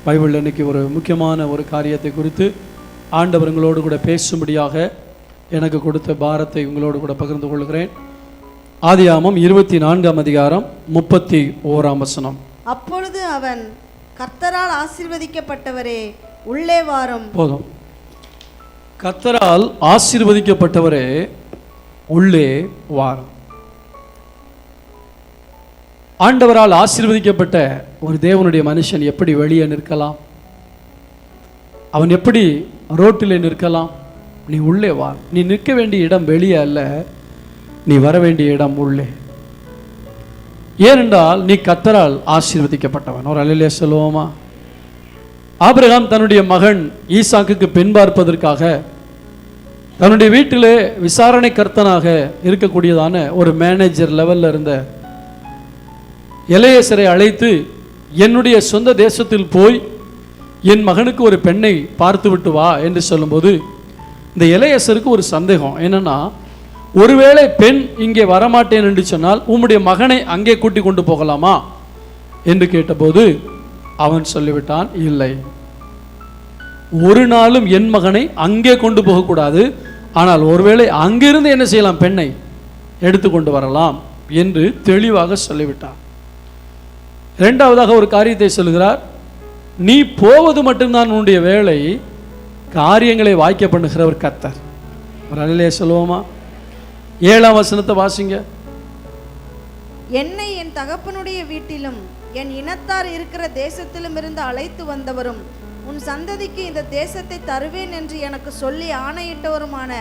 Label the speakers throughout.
Speaker 1: Bible இன்னைக்கு ஒரு முக்கியமான ஒரு காரியத்தை குறித்து ஆண்டவர் உங்களோடு கூட பேசும்படியாக எனக்கு கொடுத்த பாரத்தை உங்களோடு கூட பகிர்ந்து கொள்கிறேன். ஆதியாகமம் 24ஆம் அதிகாரம் 31ஆம் வசனம்.
Speaker 2: அப்பொழுது அவன், கர்த்தரால் ஆசீர்வதிக்கப்பட்டவரே உள்ளே வாரும்.
Speaker 1: போதும். கர்த்தரால் ஆசீர்வதிக்கப்பட்டவரே உள்ளே வாரும். ஆண்டவரால் ஆசீர்வதிக்கப்பட்ட ஒரு தேவனுடைய மனுஷன் எப்படி வெளியே நிற்கலாம்? அவன் எப்படி ரோட்டிலே நிற்கலாம்? நீ உள்ளே வா. நீ நிற்க வேண்டிய இடம் வெளியே அல்ல, நீ வர வேண்டிய இடம் உள்ளே. ஏனென்றால் நீ கர்த்தரால் ஆசீர்வதிக்கப்பட்டவன். ஒரு அல்லேலூயா சொல்லுவோமா? ஆபிரகாம் தன்னுடைய மகன் ஈசாக்குக்கு பெண் பார்ப்பதற்காக தன்னுடைய வீட்டிலே விசாரணை கர்த்தனாக இருக்கக்கூடியதான ஒரு மேனேஜர் லெவலில் இருந்த எலெயாசரை அழைத்து, என்னுடைய சொந்த தேசத்தில் போய் என் மகனுக்கு ஒரு பெண்ணை பார்த்து விட்டு வா என்று சொல்லும்போது இந்த எலெயாசருக்கு ஒரு சந்தேகம். என்னன்னா, ஒருவேளை பெண் இங்கே வரமாட்டேன் என்று சொன்னால் உம்முடைய மகனை அங்கே கூட்டி கொண்டு போகலாமா என்று கேட்டபோது அவன் சொல்லிவிட்டான், இல்லை, ஒரு நாளும் என் மகனை அங்கே கொண்டு போகக்கூடாது, ஆனால் ஒருவேளை அங்கிருந்து என்ன செய்யலாம், பெண்ணை எடுத்துக்கொண்டு வரலாம் என்று தெளிவாக சொல்லிவிட்டான். இரண்டாவதாக ஒரு காரியத்தை சொல்கிறார், நீ போவது மட்டும்தான் உன்னுடைய வேலை, காரியங்களை வாய்க்க பண்ணுகிறவர் கர்த்தர். ஒரு அல்லேலூயா சொல்லுவோமா? 7ஆம் வசனத்தை வாசிங்க.
Speaker 2: என்னை என் தகப்பனுடைய வீட்டிலும் என் இனத்தார் இருக்கிற தேசத்திலும் இருந்து அழைத்து வந்தவரும் உன் சந்ததிக்கு இந்த தேசத்தை தருவேன் என்று எனக்கு சொல்லி ஆணையிட்டவருமான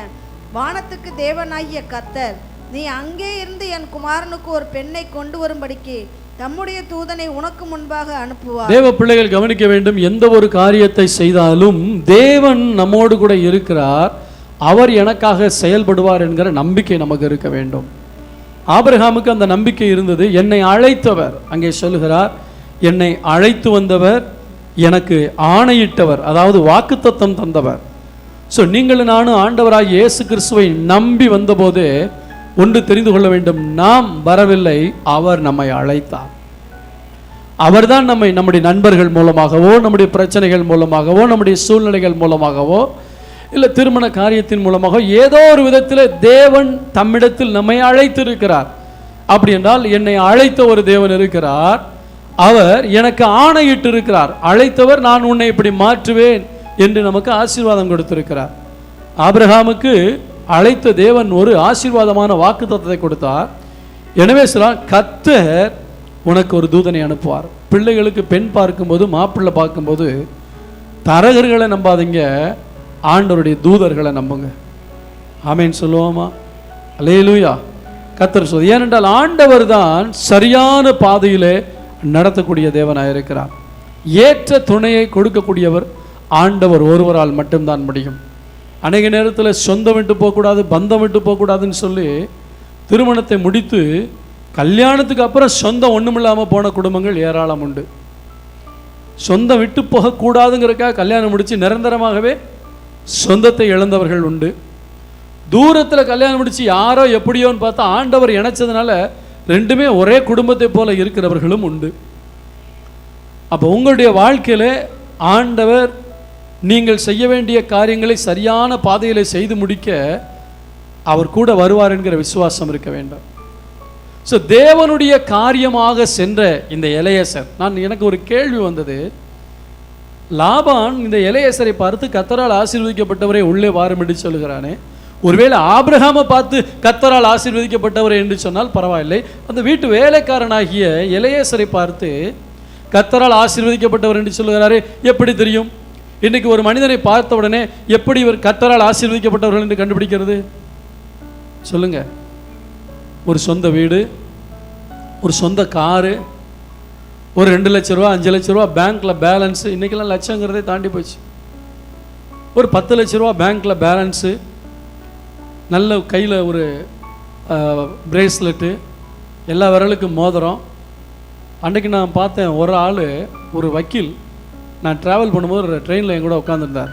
Speaker 2: வானத்துக்கு தேவனாகிய கர்த்தர், நீ அங்கே இருந்து என் குமாரனுக்கு ஒரு பெண்ணை கொண்டு வரும்படிக்கு தம்முடைய தூதனை உனக்கு முன்பாக அனுப்புவார். தேவ
Speaker 1: பிள்ளைகள் கவனிக்க வேண்டும். எந்த ஒரு காரியத்தை செய்தாலும் தேவன் நம்மோடு கூட இருக்கிறார், அவர் எனக்காக செயல்படுவார் என்கிற நம்பிக்கை நமக்கு இருக்க வேண்டும். ஆபிரகாமுக்கு அந்த நம்பிக்கை இருந்தது. என்னை அழைத்தவர், அங்கே சொல்லுகிறார், என்னை அழைத்து வந்தவர், எனக்கு ஆணையிட்டவர், அதாவது வாக்குத்தத்தம் தந்தவர். ஸோ நீங்களும் நானும் ஆண்டவராகிய இயேசு கிறிஸ்துவை நம்பி வந்தபோது ஒன்று தெரிந்து கொள்ள வேண்டும், நாம் வரவில்லை, அவர் நம்மை அழைத்தார். அவர்தான் நம்மை நம்முடைய நண்பர்கள் மூலமாகவோ, நம்முடைய பிரச்சனைகள் மூலமாகவோ, நம்முடைய சூழ்நிலைகள் மூலமாகவோ, இல்லை திருமண காரியத்தின் மூலமாக ஏதோ ஒரு விதத்தில் தேவன் தம்மிடத்தில் நம்மை அழைத்திருக்கிறார். அப்படி என்றால் என்னை அழைத்த ஒரு தேவன் இருக்கிறார், அவர் எனக்கு ஆணையிட்டு இருக்கிறார். அழைத்தவர், நான் உன்னை இப்படி மாற்றுவேன் என்று நமக்கு ஆசீர்வாதம் கொடுத்திருக்கிறார். ஆபிரகாமுக்கு அழைத்த தேவன் ஒரு ஆசீர்வாதமான வாக்குத்தத்தத்தை கொடுத்தார். எனவே சொல்றார், கர்த்தர் உனக்கு ஒரு தூதனை அனுப்புவார். பிள்ளைகளுக்கு பெண் பார்க்கும்போது, மாப்பிள்ளை பார்க்கும்போது தரகர்களை நம்பாதீங்க, ஆண்டவருடைய தூதர்களை நம்புங்க. ஆமேன் சொல்லுவோமா? அல்லேலூயா. கர்த்தர் சொல்ல, ஏனென்றால் ஆண்டவர் தான் சரியான பாதையிலே நடத்தக்கூடிய தேவனாக இருக்கிறார். ஏற்ற துணையை கொடுக்கக்கூடியவர் ஆண்டவர் ஒருவரால் மட்டும்தான் முடியும். அநேக நேரத்தில் சொந்தம் விட்டு போகக்கூடாது, பந்தம் விட்டு போகக்கூடாதுன்னு சொல்லி திருமணத்தை முடித்து கல்யாணத்துக்கு அப்புறம் சொந்தம் ஒன்றுமில்லாமல் போன குடும்பங்கள் ஏராளம் உண்டு. சொந்தம் விட்டு போகக்கூடாதுங்கிறக்காக கல்யாணம் முடித்து நிரந்தரமாகவே சொந்தத்தை இழந்தவர்கள் உண்டு. தூரத்தில் கல்யாணம் முடித்து யாரோ எப்படியோன்னு பார்த்தா ஆண்டவர் இணைச்சதுனால ரெண்டுமே ஒரே குடும்பத்தை போல இருக்கிறவர்களும் உண்டு. அப்போ உங்களுடைய வாழ்க்கையில் ஆண்டவர் நீங்கள் செய்ய வேண்டிய காரியங்களை சரியான பாதையில் செய்து முடிக்க அவர் கூட வருவார் என்கிற விசுவாசம் இருக்க வேண்டும். ஸோ தேவனுடைய காரியமாக சென்ற இந்த எலெயாசர், எனக்கு ஒரு கேள்வி வந்தது. லாபான் இந்த எலெயாசரை பார்த்து கர்த்தரால் ஆசீர்வதிக்கப்பட்டவரை உள்ளே வாரும் என்று சொல்லுகிறானே, ஒருவேளை ஆபிரகாமை பார்த்து கர்த்தரால் ஆசீர்வதிக்கப்பட்டவரை என்று சொன்னால் பரவாயில்லை, அந்த வீட்டு வேலைக்காரனாகிய எலெயாசரை பார்த்து கர்த்தரால் ஆசீர்வதிக்கப்பட்டவர் என்று சொல்லுகிறாரே, எப்படி தெரியும்? இன்றைக்கு ஒரு மனிதனை பார்த்த உடனே எப்படி இவர் கர்த்தரால் ஆசீர்வதிக்கப்பட்டவர்கள் என்று கண்டுபிடிக்கிறது? சொல்லுங்க. ஒரு சொந்த வீடு, ஒரு சொந்த காரு, ஒரு 2 லட்ச ரூபா 5 லட்ச ரூபா பேங்க்கில் பேலன்ஸு, இன்றைக்கெல்லாம் லட்சங்கிறதே தாண்டி போச்சு. ஒரு 10 லட்ச ரூபா பேங்க்கில் பேலன்ஸு, நல்ல கையில் ஒரு பிரேஸ்லெட்டு, எல்லா விரலுக்கும் மோதிரம். அன்றைக்கு நான் பார்த்தேன், ஒரு ஆள், ஒரு வக்கீல், நான் ட்ராவல் பண்ணும்போது ட்ரெயினில் என் கூட உட்காந்துருந்தார்.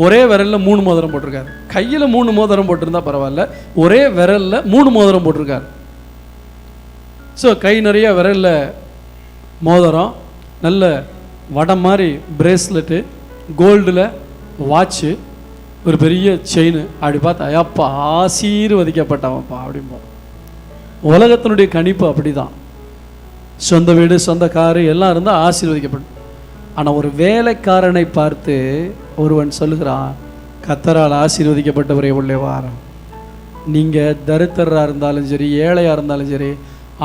Speaker 1: ஒரே விரலில் 3 மோதிரம் போட்டிருக்காரு. கையில் 3 மோதிரம் போட்டிருந்தா பரவாயில்ல, ஒரே விரலில் 3 மோதிரம் போட்டிருக்கார். ஸோ கை நிறைய விரலில் மோதிரம், நல்ல வடம் மாதிரி பிரேஸ்லெட்டு, கோல்டில் வாட்சு, ஒரு பெரிய செயின். அப்படி பார்த்தா ஐயாப்பா ஆசீர்வதிக்கப்பட்டவன்ப்பா அப்படிம்போம். உலகத்தினுடைய கணிப்பு அப்படி தான். சொந்த வீடு, சொந்த காரு எல்லாம் இருந்தால் ஆசீர்வதிக்கப்படும். ஆனால் ஒரு வேலைக்காரனை பார்த்து ஒருவன் சொல்லுகிறான், கர்த்தரால் ஆசீர்வதிக்கப்பட்டவரே உள்ளே வாரம். நீங்கள் தரித்திரராக இருந்தாலும் சரி, ஏழையாக இருந்தாலும் சரி,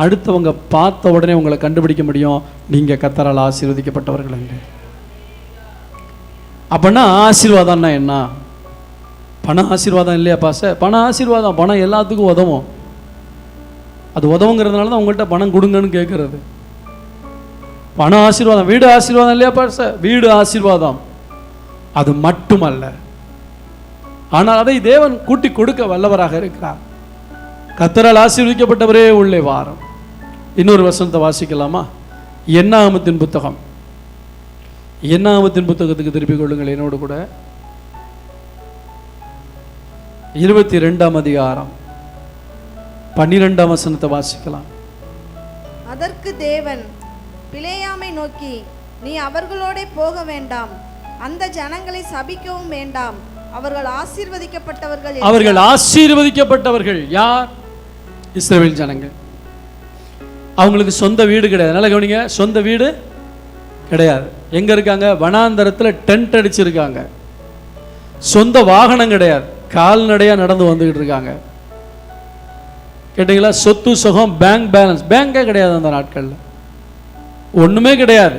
Speaker 1: அடுத்தவங்க பார்த்த உடனே உங்களை கண்டுபிடிக்க முடியும், நீங்கள் கர்த்தரால் ஆசீர்வதிக்கப்பட்டவர்கள் என்று. அப்படின்னா ஆசீர்வாதம்னா என்ன? பணம் ஆசீர்வாதம் இல்லையா பாச? பணம் ஆசீர்வாதம். பணம் எல்லாத்துக்கும் உதவும். அது உதவுங்கிறதுனால தான் உங்கள்கிட்ட பணம் கொடுங்கன்னு கேட்குறது. பணம் ஆசீர்வாதம். வீடு ஆசீர்வாதம் இல்லையா பாச? வீடு ஆசீர்வாதம். அது மட்டுமல்ல, ஆனால் அதை தேவன் கூட்டி கொடுக்க வல்லவராக இருக்கிறார். கர்த்தரால் ஆசீர்வதிக்கப்பட்டவரே உள்ளே வாரம். இன்னொரு வசனத்தை வாசிக்கலாமா? என்னாகமத்தின் புத்தகம், என்னாகமத்தின் புத்தகத்துக்கு திருப்பிக் கொள்ளுங்கள் என்னோடு கூட. 22ஆம் அதிகாரம் 12ஆம் வசனத்தை வாசிக்கலாம்.
Speaker 2: அதற்கு தேவன் பிலேயாமை நோக்கி, நீ அவர்களோட போக வேண்டாம், அந்த ஜனங்களை சபிக்கவும் வேண்டாம், அவர்கள் ஆசீர்வதிக்கப்பட்டவர்கள். அவர்கள்
Speaker 1: ஆசீர்வதிக்கப்பட்டவர்கள் யார்? இஸ்ரவேல் ஜனங்கள். அவங்களுக்கு சொந்த வீடு கிடையாது. நல்லா கவனிங்க, சொந்த வீடு கிடையாது. எங்க இருக்காங்க? வனாந்தரத்தில் டென்ட் அடிச்சிருக்காங்க. சொந்த வாகனம் கிடையாது, கால்நடையா நடந்து வந்துகிட்டு இருக்காங்க. கேட்டீங்களா? சொத்து சுகம், பேங்க் பேலன்ஸ், பேங்கே கிடையாது அந்த நாட்களில், ஒண்ணுமே கிடையாது.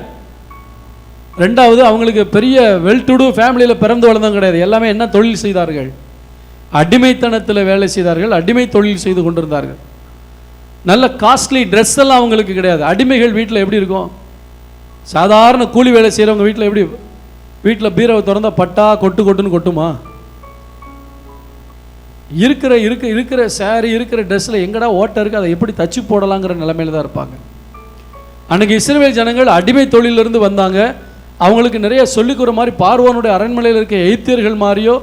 Speaker 1: ரெண்டாவது, அவங்களுக்கு பெரிய வெல் டு டூ ஃபேமிலியில் பிறந்து வளர்ந்தவங்க கிடையாது. எல்லாமே என்ன தொழில் செய்தார்கள்? அடிமைத்தனத்தில் வேலை செய்தார்கள், அடிமை தொழில் செய்து கொண்டிருந்தார்கள். நல்ல காஸ்ட்லி ட்ரெஸ் எல்லாம் அவங்களுக்கு கிடையாது. அடிமைகள் வீட்டில் எப்படி இருக்கும்? சாதாரண கூலி வேலை செய்கிறவங்க வீட்டில் எப்படி? வீட்டில் பீரவை திறந்தா பட்டா கொட்டு கொட்டுன்னு கொட்டுமா? இருக்கிற சாரி, இருக்கிற ட்ரெஸ்ஸில் எங்கடா ஓட்டை இருக்குது, அதை எப்படி தச்சு போடலாங்கிற நிலைமையில தான் இருப்பாங்க. அன்றைக்கி இஸ்ரவேல் ஜனங்கள் அடிமை தொழிலிருந்து வந்தாங்க. அவங்களுக்கு நிறைய சொல்லிக்கிற மாதிரி பார்வோனுடைய அரண்மனையில் இருக்க எய்த்தியர்கள் மாதிரியோ,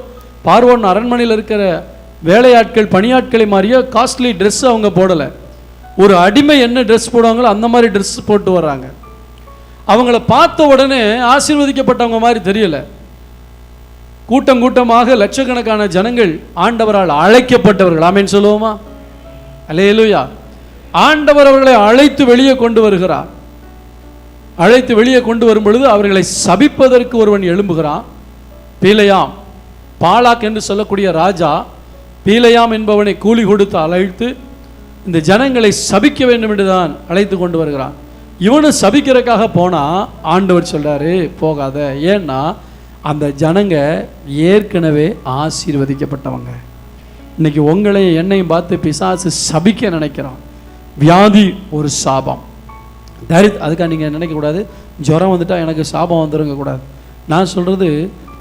Speaker 1: பார்வோன் அரண்மனையில் இருக்கிற வேலையாட்கள் பணியாட்களை மாதிரியோ காஸ்ட்லி ட்ரெஸ் அவங்க போடலை. ஒரு அடிமை என்ன ட்ரெஸ் போடுவாங்களோ அந்த மாதிரி ட்ரெஸ் போட்டு வர்றாங்க. அவங்கள பார்த்த உடனே ஆசீர்வதிக்கப்பட்டவங்க மாதிரி தெரியல. கூட்டம் கூட்டமாக லட்சக்கணக்கான ஜனங்கள் ஆண்டவரால் அழைக்கப்பட்டவர்கள். ஆமென் சொல்லுவோமா? அல்லேலூயா. ஆண்டவர் அவர்களை அழைத்து வெளியே கொண்டு வருகிறார். அழைத்து வெளியே கொண்டு வரும் பொழுது அவர்களை சபிப்பதற்கு ஒருவன் எழும்புகிறான். பீலையாம், பாலாக் என்று சொல்லக்கூடிய ராஜா பீலையாம் என்பவனை கூலி கொடுத்து அழைத்து இந்த ஜனங்களை சபிக்க வேண்டும் என்று தான் அழைத்து கொண்டு வருகிறான். இவனு சபிக்கிறதுக்காக போனா ஆண்டவர் சொல்றாரு, போகாத. ஏன்னா அந்த ஜனங்க ஏற்கனவே ஆசீர்வதிக்கப்பட்டவங்க. இன்னைக்கு உங்களை என்னையும் பார்த்து பிசாசு சபிக்க நினைக்கிறான். வியாதி ஒரு சாபம். அதுக்காக நீங்கள் நினைக்கக்கூடாது, ஜுரம் வந்துட்டா எனக்கு சாபம் வந்துருங்க கூடாது. நான் சொல்கிறது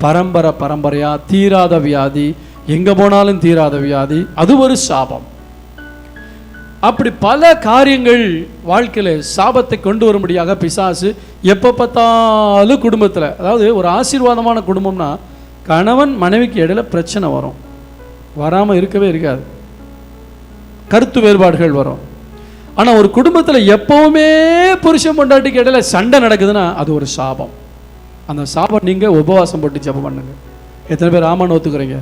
Speaker 1: பரம்பரையாக தீராத வியாதி, எங்கே போனாலும் தீராத வியாதி, அது ஒரு சாபம். அப்படி பல காரியங்கள் வாழ்க்கையில் சாபத்தை கொண்டு வரும்படியாக பிசாசு எப்போ பார்த்தாலும் குடும்பத்தில், அதாவது ஒரு ஆசீர்வாதமான குடும்பம்னா கணவன் மனைவிக்கு இடையில பிரச்சனை வரும், வராமல் இருக்கவே இருக்காது, கருத்து வேறுபாடுகள் வரும். ஆனால் ஒரு குடும்பத்தில் எப்பவுமே புருஷன் பொண்டாட்டிக்கு இடையில சண்டை நடக்குதுன்னா அது ஒரு சாபம். அந்த சாபம் நீங்கள் உபவாசம் போட்டு ஜெபம் பண்ணுங்க. எத்தனை பேர் ஆமான்னு ஒத்துக்கிறீங்க?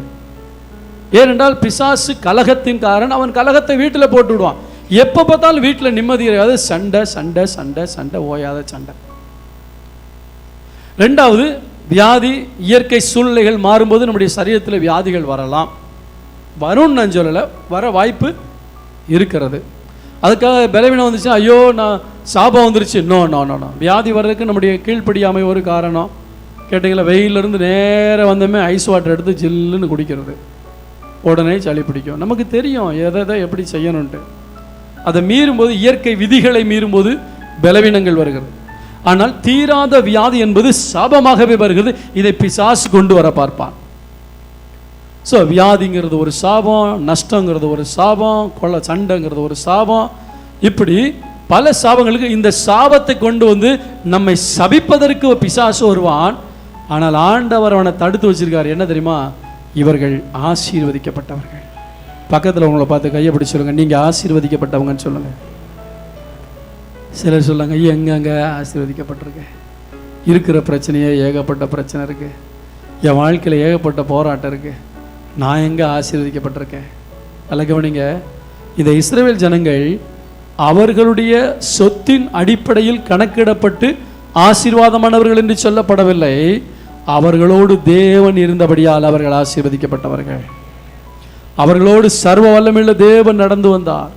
Speaker 1: ஏனென்றால் பிசாசு கலகத்தின் காரன். அவன் கலகத்தை வீட்டில் போட்டு விடுவான். எப்போ பார்த்தாலும் வீட்டில் நிம்மதி இருக்காது, சண்டை சண்டை சண்டை சண்டை, ஓயாத சண்டை. ரெண்டாவது, வியாதி. இயற்கை சூழ்நிலைகள் மாறும்போது நம்முடைய சரீரத்தில் வியாதிகள் வரலாம். வரும்னு நான் சொல்லலை, வர வாய்ப்பு இருக்கிறது. அதுக்காக பலவீனம் வந்துச்சு, ஐயோ நான் சாபம் வந்துருச்சு, நோ நோ நோ நோ. வியாதி வர்றதுக்கு நம்முடைய கீழ்ப்படியாமை ஒரு காரணம். கேட்டிங்களா? வெயிலிருந்து நேராக வந்தோமே ஐஸ் வாட்டர் எடுத்து ஜில்லுன்னு குடிக்கிறது, உடனே சளி பிடிக்கும். நமக்கு தெரியும் எதை எப்படி செய்யணுன்ட்டு. அதை மீறும்போது, இயற்கை விதிகளை மீறும்போது பலவீனங்கள் வருகிறது. ஆனால் தீராத வியாதி என்பது சாபமாகவே வருகிறது. இதை பிசாசு கொண்டு வர பார்ப்பான். ஸோ வியாதிங்கிறது ஒரு சாபம், நஷ்டங்கிறது ஒரு சாபம், கொள்ள சண்டைங்கிறது ஒரு சாபம். இப்படி பல சாபங்களுக்கு இந்த சாபத்தை கொண்டு வந்து நம்மை சபிப்பதற்கு பிசாசு வருவான். ஆனால் ஆண்டவர் அவனை தடுத்து வச்சிருக்கார். என்ன தெரியுமா? இவர்கள் ஆசீர்வதிக்கப்பட்டவர்கள். பக்கத்தில் உங்களை பார்த்து கையை பிடிச்சி சொல்லுங்க, நீங்கள் ஆசீர்வதிக்கப்பட்டவங்கன்னு சொல்லுங்கள். சிலர் சொல்லுங்க, எங்கெங்க ஆசீர்வதிக்கப்பட்டிருக்க? இருக்கிற பிரச்சனையே ஏகப்பட்ட பிரச்சனை இருக்குது, என் வாழ்க்கையில் ஏகப்பட்ட போராட்டம் இருக்குது, நான் எங்கே ஆசீர்வதிக்கப்பட்டிருக்கேன்? அல்ல கவனிங்க, இந்த இஸ்ரவேல் ஜனங்கள் அவர்களுடைய சொத்தின் அடிப்படையில் கணக்கிடப்பட்டு ஆசீர்வாதமானவர்கள் என்று சொல்லப்படவில்லை. அவர்களோடு தேவன் இருந்தபடியால் அவர்கள் ஆசீர்வதிக்கப்பட்டவர்கள். அவர்களோடு சர்வ வல்லமையுள்ள தேவன் நடந்து வந்தார்.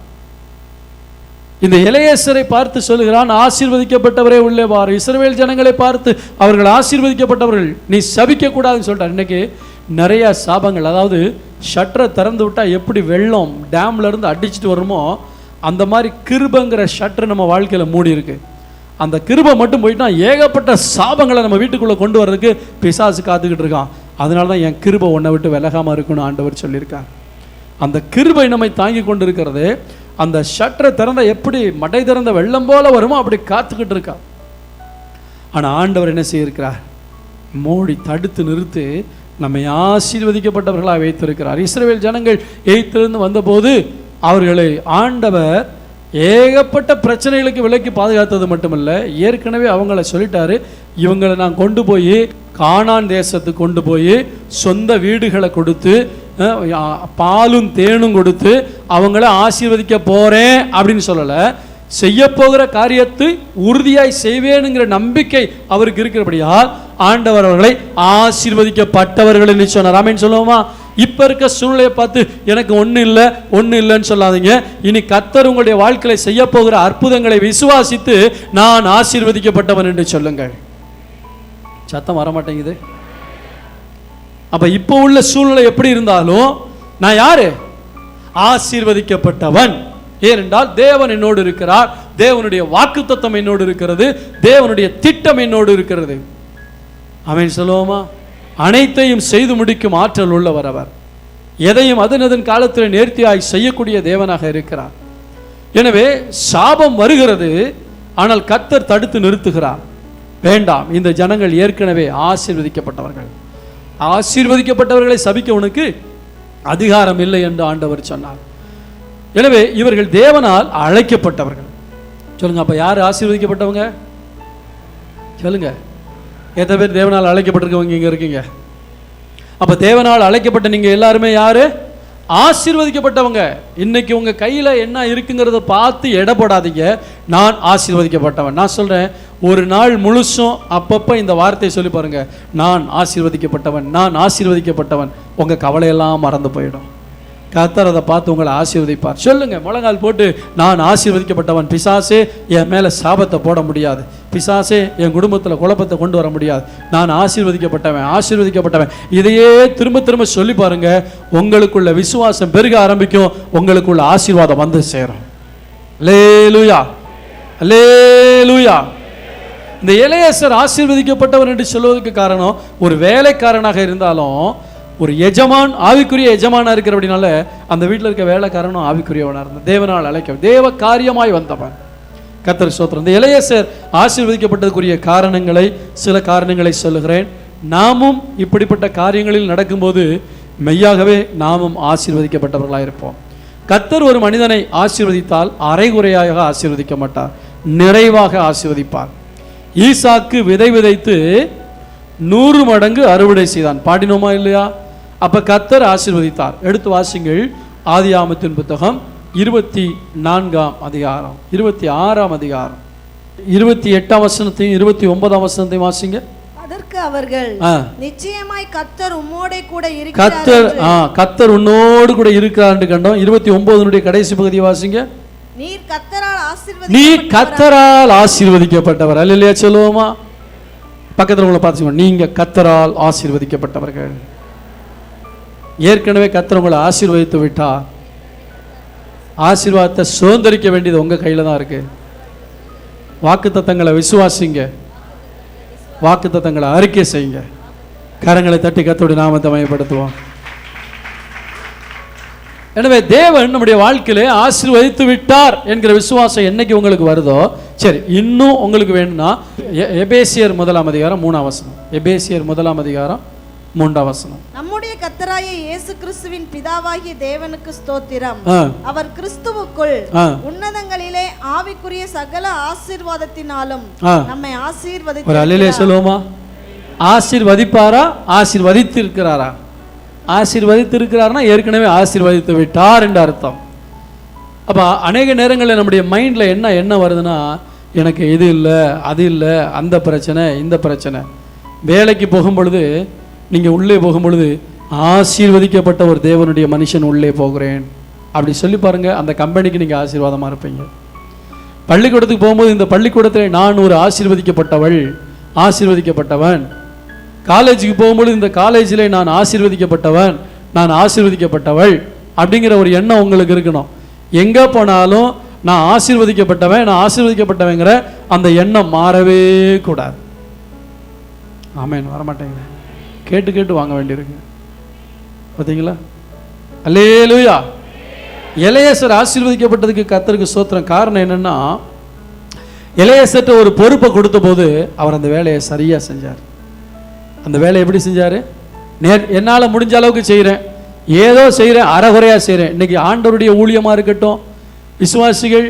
Speaker 1: இந்த எலெயாசரை பார்த்து சொல்லுகிறான், ஆசீர்வதிக்கப்பட்டவரே உள்ளே வார். இஸ்ரவேல் ஜனங்களை பார்த்து அவர்கள் ஆசீர்வதிக்கப்பட்டவர்கள், நீ சபிக்க கூடாதுன்னு சொல்லிட்டார். இன்னைக்கு நிறைய சாபங்கள், அதாவது ஷட்டரை திறந்து விட்டால் எப்படி வெள்ளம் டேம்ல இருந்து அடிச்சுட்டு வருமோ அந்த மாதிரி கிருபங்கிற ஷட்டர் நம்ம வாழ்க்கையில் மூடி இருக்கு. அந்த கிருபை மட்டும் போயிட்டா ஏகப்பட்ட சாபங்களை நம்ம வீட்டுக்குள்ளே கொண்டு வர்றதுக்கு பிசாசு காத்துக்கிட்டு இருக்கான். அதனால தான் என் கிருபை உன்னை விட்டு விலகாமல் இருக்குன்னு ஆண்டவர் சொல்லியிருக்கார். அந்த கிருபை நம்மை தாங்கி கொண்டு இருக்கிறது. அந்த ஷட்டரை திறந்த எப்படி மடை திறந்த வெள்ளம் போல வருமோ அப்படி காத்துக்கிட்டு இருக்கா. ஆனால் ஆண்டவர் என்ன செய்திருக்கிறார்? மூடி தடுத்து நிறுத்து நம்மை ஆசீர்வதிக்கப்பட்டவர்களாக வைத்திருக்கிறார். இஸ்ரவேல் ஜனங்கள் எகிப்திலிருந்து வந்தபோது அவர்களை ஆண்டவர் ஏகப்பட்ட பிரச்சனைகளுக்கு விலக்கி பாதுகாத்தது மட்டுமல்ல, ஏற்கனவே அவங்கள சொல்லிட்டாரு, இவங்களை நான் கொண்டு போய் கானான் தேசத்துக்கு கொண்டு போய் சொந்த வீடுகளை கொடுத்து பாலும் தேனும் கொடுத்து அவங்கள ஆசீர்வதிக்க போறேன் அப்படின்னு சொல்லலை. செய்ய போகிற காரியத்தை உறுதியாய் செய்வேனுங்கிற நம்பிக்கை அவருக்கு இருக்கிறபடியால் ஆண்டவர் அவர்களை ஆசீர்வதிக்கப்பட்டவர்கள் என்று சொன்னார். ஆமென் சொல்லுவோமா? இப்ப இருக்க சூழ்நிலையை பார்த்து எனக்கு ஒன்றும் இல்லைன்னு சொல்லாதீங்க. இனி கர்த்தர் உங்களுடைய வாழ்க்கையை செய்ய போகிற அற்புதங்களை விசுவாசித்து நான் ஆசீர்வதிக்கப்பட்டவன் என்று சொல்லுங்கள். சத்தம் வரமாட்டேங்குது. அப்ப இப்போ உள்ள சூழ்நிலை எப்படி இருந்தாலும் நான் யாரு? ஆசீர்வதிக்கப்பட்டவன். ஏனென்றால் தேவன் என்னோடு இருக்கிறார், தேவனுடைய வாக்குத்தத்தம் என்னோடு இருக்கிறது, தேவனுடைய திட்டம் என்னோடு இருக்கிறது. ஆமென் சொல்லுவோமா? அனைத்தையும் செய்து முடிக்கும் ஆற்றல் உள்ளவர் அவர். எதையும் அதன் காலத்தில் நேர்த்தியாய் செய்யக்கூடிய தேவனாக இருக்கிறார். எனவே சாபம் வருகிறது, ஆனால் கர்த்தர் தடுத்து நிறுத்துகிறார். வேண்டாம், இந்த ஜனங்கள் ஏற்கனவே ஆசீர்வதிக்கப்பட்டவர்கள். ஆசீர்வதிக்கப்பட்டவர்களை சபிக்கவனுக்கு அதிகாரம் இல்லை என்று ஆண்டவர் சொன்னார். எனவே இவர்கள் தேவனால் அழைக்கப்பட்டவர்கள். சொல்லுங்க, அப்ப யார் ஆசீர்வதிக்கப்பட்டவங்க? சொல்லுங்க, எத்தனை பேர் தேவனால் அழைக்கப்பட்டிருக்கவங்க இங்க இருக்கீங்க? அப்ப தேவனால் அழைக்கப்பட்ட நீங்க எல்லாருமே யாரு? ஆசீர்வதிக்கப்பட்டவங்க. இன்னைக்கு உங்க கையில என்ன இருக்குங்கிறத பார்த்து எடை போடாதீங்க. நான் ஆசீர்வதிக்கப்பட்டவன். நான் சொல்றேன், ஒரு நாள் முழுசும் அப்பப்ப இந்த வார்த்தையை சொல்லி பாருங்க, நான் ஆசீர்வதிக்கப்பட்டவன், நான் ஆசீர்வதிக்கப்பட்டவன். உங்க கவலையெல்லாம் மறந்து போயிடும். கர்த்தர் அதை பார்த்து உங்களை ஆசீர்வதிப்பார். சொல்லுங்க, முழங்கால் போட்டு, நான் ஆசீர்வதிக்கப்பட்டவன். பிசாசே என் மேல சாபத்தை போட முடியாது, பிசாசே என் குடும்பத்தில் குழப்பத்தை கொண்டு வர முடியாது, நான் ஆசீர்வதிக்கப்பட்டவன், ஆசீர்வதிக்கப்பட்டவன். இதையே திரும்ப திரும்ப சொல்லி பாருங்க, உங்களுக்குள்ள விசுவாசம் பெருக ஆரம்பிக்கும், உங்களுக்குள்ள ஆசீர்வாதம் வந்து சேரும். அல்லேலூயா, அல்லேலூயா. இந்த எலெயாசர் ஆசீர்வதிக்கப்பட்டவன் என்று சொல்வதற்கு காரணம், ஒரு வேலைக்காரனாக இருந்தாலும் ஒரு எஜமான், ஆவிக்குரிய எஜமானா இருக்கிற அப்படினால அந்த வீட்டில் இருக்க வேலைக்காரனும் ஆவிக்குரியவனா இருந்தான். தேவனால் அழைக்க தேவ காரியமாய் வந்தவன். கர்த்தர் ஸ்தோத்திரம். இந்த எலெயாசர் ஆசீர்வதிக்கப்பட்டதுக்குரிய காரணங்களை, சில காரணங்களை சொல்லுகிறேன். நாமும் இப்படிப்பட்ட காரியங்களில் நடக்கும்போது மெய்யாகவே நாமும் ஆசீர்வதிக்கப்பட்டவர்களாக இருப்போம். கர்த்தர் ஒரு மனிதனை ஆசீர்வதித்தால் அரைகுறையாக ஆசீர்வதிக்க மாட்டார், நிறைவாக ஆசீர்வதிப்பார். ஈசாக்கு விதை விதைத்து 100 மடங்கு அறுவடை செய்தான். பாடினோமா இல்லையா? அப்ப கர்த்தர் ஆசீர்வதித்தார். எடுத்து வாசிங்கள், ஆதியாகமத்தின் புத்தகம் 24ஆம் அதிகாரம், 26ஆம் அதிகாரம், 28ஆம் வசனத்தையும் 29ஆம் வசனத்தையும் வாசிங்க.
Speaker 2: அதற்கு அவர்கள், நிச்சயமாய் கர்த்தர் உம்மோடு கூட இருக்கிறார்.
Speaker 1: கர்த்தர் உன்னோடு கூட இருக்கிறார் என்று கண்டோம். 29 கடைசி பகுதியை வாசிங்க.
Speaker 2: நீர்
Speaker 1: கர்த்தரால் ஆசீர்வதிக்கப்பட்டவர். அல்லேலூயா சொல்லுவோமா? பக்கத்தில் உங்களை பார்த்து, நீங்க கர்த்தரால் ஆசீர்வதிக்கப்பட்டவர்கள். ஏற்கனவே கர்த்தர் உங்களை ஆசீர்வதித்து விட்டா ஆசீர்வாதத்தை சுதந்திரிக்க வேண்டியது உங்க கையில தான் இருக்கு. வாக்குத்தத்தங்களை விசுவாசிங்க, வாக்குத்தத்தங்களை அறிக்கை செய்யுங்க. கரங்களை தட்டி கர்த்தருடைய நாமத்தை மகிமைப்படுத்துவோம். எனவே தேவன் நம்முடைய வாழ்க்கையிலே ஆசீர்வதித்து விட்டார் என்கிற விசுவாசம் என்னைக்கு உங்களுக்கு வருதோ, சரி, இன்னும் உங்களுக்கு வேணும்னா எபேசியர் 1ஆம் அதிகாரம் 3ஆம் வசனம். எபேசியர் 1ஆம் அதிகாரம் 3ஆம் வசனம்.
Speaker 2: நம்முடைய கர்த்தராகிய இயேசு கிறிஸ்துவின் பிதாவாகிய தேவனுக்கு ஸ்தோத்திரம். அவர் கிறிஸ்துவுக்குள் உன்னதங்களிலே ஆவிக்குரிய சகல ஆசீர்வாதத்தினாலும் நம்மை ஆசீர்வதித்தார்.
Speaker 1: ஒரு அல்லேலூயா சொல்லுவோமா? ஆசீர்வதிப்பாரா? ஆசீர்வதித்திருக்கிறாரா? ஆசீர்வதித்திருக்கிறார்னா ஏற்கனவே ஆசீர்வதித்து விட்டார் என்று அர்த்தம். அப்ப அநேக நேரங்களில் நம்முடைய மைண்ட்ல என்ன வருதுன்னா, எனக்கு இது இல்லை, அது இல்லை, அந்த பிரச்சனை, இந்த பிரச்சனை. வேலைக்கு போகும் பொழுது நீங்கள் உள்ளே போகும் பொழுது ஆசீர்வதிக்கப்பட்ட ஒரு தேவனுடைய மனுஷன் உள்ளே போகிறேன் அப்படி சொல்லி பாருங்க, அந்த கம்பெனிக்கு நீங்கள் ஆசீர்வாதமாக இருப்பீங்க. பள்ளிக்கூடத்துக்கு போகும்போது இந்த பள்ளிக்கூடத்தில் நான் ஒரு ஆசீர்வதிக்கப்பட்டவள், ஆசீர்வதிக்கப்பட்டவன். காலேஜுக்கு போகும்பொழுது இந்த காலேஜில் நான் ஆசீர்வதிக்கப்பட்டவன், நான் ஆசீர்வதிக்கப்பட்டவள் அப்படிங்கிற ஒரு எண்ணம் உங்களுக்கு இருக்கணும். எங்கே போனாலும் நான் ஆசீர்வதிக்கப்பட்டவன், நான் ஆசீர்வதிக்கப்பட்டவங்கிற அந்த எண்ணம் மாறவே கூடாது. ஆமென். வரமாட்டேங்க, கேட்டு கேட்டு வாங்க வேண்டியிருக்கு. பார்த்தீங்களா? அல்லேலூயா. எலியாசர் ஆசீர்வதிக்கப்பட்டதுக்கு கர்த்தருக்கு ஸ்தோத்திரம். காரணம் என்னன்னா, எலியாசர்ட்ட ஒரு பொறுப்பை கொடுத்த போது அவர் அந்த வேலையை சரியா செஞ்சார். அந்த வேலையை எப்படி செஞ்சாரு? என்னால் முடிஞ்ச அளவுக்கு செய்கிறேன், ஏதோ செய்கிறேன், அறகுறையா செய்கிறேன். இன்னைக்கு ஆண்டவருடைய ஊழியமாக இருக்கட்டும், விசுவாசிகள்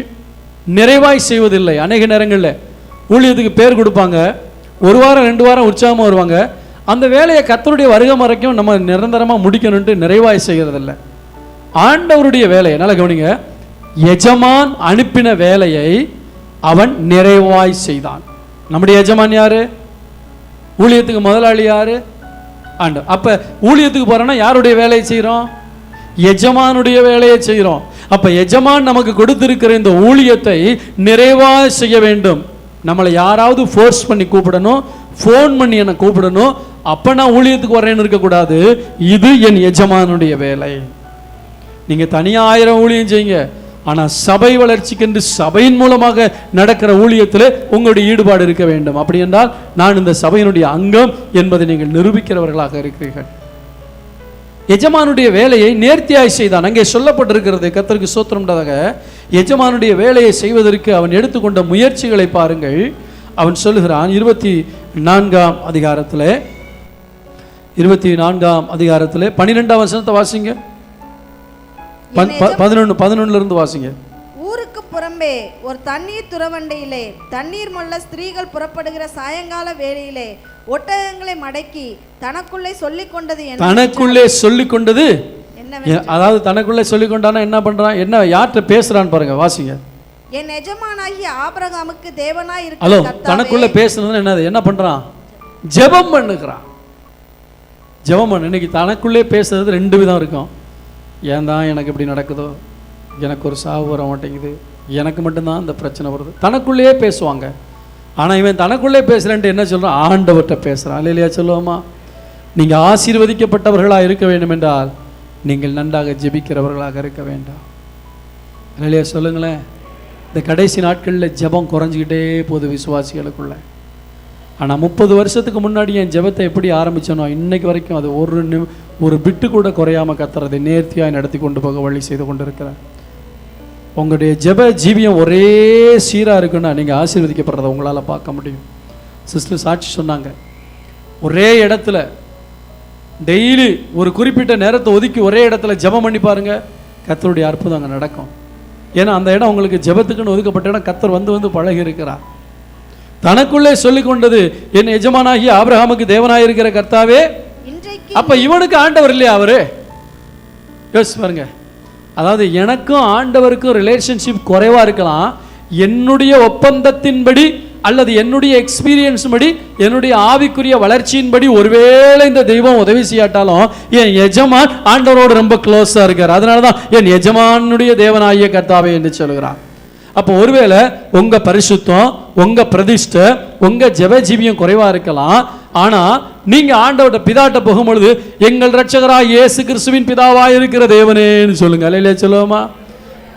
Speaker 1: நிறைவாய் செய்வதில்லை. அநேக நேரங்களில் ஊழியத்துக்கு பேர் கொடுப்பாங்க, 1 வாரம் 2 வாரம் உற்சாகமாக வருவாங்க, அந்த வேலையை கர்த்தருடைய வருகை வரைக்கும் நம்ம நிரந்தரமாக முடிக்கணும்ட்டு நிறைவாய் செய்கிறதில்லை. ஆண்டவருடைய வேலையை நல்லா கவனிங்க, எஜமான் அனுப்பின வேலையை அவன் நிறைவாய் செய்தான். நம்முடைய எஜமான் யாரு? ஊழியத்துக்கு முதலாளி யாரு? ஆண்டவர். அப்ப ஊழியத்துக்கு போறோம்னா யாருடைய வேலையை செய்கிறோம்? எஜமானுடைய வேலையை செய்கிறோம். அப்ப எஜமான் நமக்கு கொடுத்திருக்கிற இந்த ஊழியத்தை நிறைவாக செய்ய வேண்டும். நம்மளை யாராவது ஃபோர்ஸ் பண்ணி கூப்பிடணும், ஃபோன் பண்ணி என்னை கூப்பிடணும், அப்ப நான் ஊழியத்துக்கு வரேன்னு இருக்கக்கூடாது. இது என் எஜமானுடைய வேலை. நீங்க தனியாக 1000 ஊழியம் செய்யுங்க, ஆனா சபை வளர்ச்சிக்கென்று சபையின் மூலமாக நடக்கிற ஊழியத்தில் உங்களுடைய ஈடுபாடு இருக்க வேண்டும். அப்படி என்றால் நான் இந்த சபையினுடைய அங்கம் என்பதை நீங்கள் நிரூபிக்கிறவர்களாக இருக்கிறீர்கள். எஜமானுடைய வேலையை நேர்த்தியாய் செய்தான். அங்கே சொல்லப்பட்டிருக்கிறது, கர்த்தருக்கு ஸ்தோத்திரம்ன்றதாக எஜமானுடைய வேலையை செய்வதற்கு அவன் எடுத்துக்கொண்ட முயற்சிகளை பாருங்கள். அவன் சொல்லுகிறான் 24ஆம் அதிகாரத்தில் 12ஆம் வசனத்தை வாசிங்க. 11 இருந்து வாசிங்க.
Speaker 2: ஊருக்கு புறம்பே ஒரு தண்ணீர் துறவண்டையிலே தண்ணீர் மொள்ள ஸ்திரீகள் புறப்படுகிற சாயங்கால வேளையிலே ஒட்டகங்களை மடக்கி தனக்குள்ளே சொல்லிக் கொண்டது
Speaker 1: அதாவது தனக்குள்ளே சொல்லிக் கொண்டானா என்ன பண்றான், என்ன யார்கிட்ட பேசுறான்னு பாருங்க, வாசிங்க.
Speaker 2: என் எஜமானாகிய ஆபிரகாமுக்கு தேவனாய் இருக்கிற
Speaker 1: ஹலோ, தனக்குள்ள பேசுறது என்னது? என்ன பண்றான்? ஜெபம் பண்ணுகிறான். ஜெபம் பண்ணு. இன்னைக்கு தனக்குள்ளே பேசுறது 2 விதம் இருக்கும். ஏன் தான் எனக்கு இப்படி நடக்குதோ, எனக்கு ஒரு சாவு வர மாட்டேங்குது, எனக்கு மட்டும்தான் இந்த பிரச்சனை வருது, தனக்குள்ளேயே பேசுவாங்க. ஆனால் இவன் தனக்குள்ளே பேசுகிறேன்ட்டு என்ன சொல்கிறான்? ஆண்டவர்கிட்ட பேசுகிறான். இல்லையா சொல்லுவோமா? நீங்கள் ஆசீர்வதிக்கப்பட்டவர்களாக இருக்க வேண்டும் என்றால் நீங்கள் நன்றாக ஜெபிக்கிறவர்களாக இருக்க வேண்டாம். இல்லையா சொல்லுங்களேன். இந்த கடைசி நாட்களில் ஜெபம் குறைஞ்சிக்கிட்டே போகுது விசுவாசிகளுக்குள்ள. ஆனால் 30 வருஷத்துக்கு முன்னாடி என் ஜெபத்தை எப்படி ஆரம்பித்தனோ இன்னைக்கு வரைக்கும் அது ஒரு பிட்டு கூட குறையாமல் கத்துறதை நேர்த்தியாக நடத்தி கொண்டு போக வழி செய்து கொண்டு இருக்கிறேன். உங்களுடைய ஜெப ஜீவியம் ஒரே சீராக இருக்குன்னா நீங்கள் ஆசீர்வதிக்கப்படுறதை உங்களால் பார்க்க முடியும். சிஸ்டர் சாட்சி சொன்னாங்க, ஒரே இடத்துல டெய்லி ஒரு குறிப்பிட்ட நேரத்தை ஒதுக்கி ஒரே இடத்துல ஜெபம் பண்ணி பாருங்க, கர்த்தருடைய அற்புதம் அங்கே நடக்கும். ஏன்னா அந்த இடம் உங்களுக்கு ஜெபத்துக்குன்னு ஒதுக்கப்பட்ட இடம். கர்த்தர் வந்து பழகி இருக்கிறார். தனக்குள்ளே சொல்லிக் கொண்டது, என் எஜமானாகி ஆபிரகாமுக்கு தேவனாய் இருக்கிற கர்த்தாவே. அப்ப இவனுக்கு ஆண்டவர் இல்லையா? அவரு யோசிச்சு பாருங்க. அதாவது எனக்கும் ஆண்டவருக்கும் ரிலேஷன்ஷிப் குறைவா இருக்கலாம். என்னுடைய ஒப்பந்தத்தின்படி அல்லது என்னுடைய எக்ஸ்பீரியன்ஸ் படி, என்னுடைய ஆவிக்குரிய வளர்ச்சியின்படி ஒருவேளை இந்த தெய்வம் உதவி செய்யாட்டாலும் என் எஜமான் ஆண்டவரோடு ரொம்ப க்ளோஸா இருக்கார். அதனாலதான் என் எஜமானுடைய தேவனாகிய கர்த்தாவே என்று சொல்கிறார். அப்போ ஒருவேளை உங்க பரிசுத்தம், உங்க பிரதிஷ்டை, உங்க ஜெப ஜீவியம் குறைவா இருக்கலாம். ஆனா நீங்க ஆண்டவர்ட்ட பிதாட்ட போகும்பொழுது எங்கள் இரட்சகராய் இயேசு கிறிஸ்துவின் பிதாவாய் இருக்கிற தேவனேன்னு சொல்லுங்க. அல்லேலூயா சொல்லுவோமா?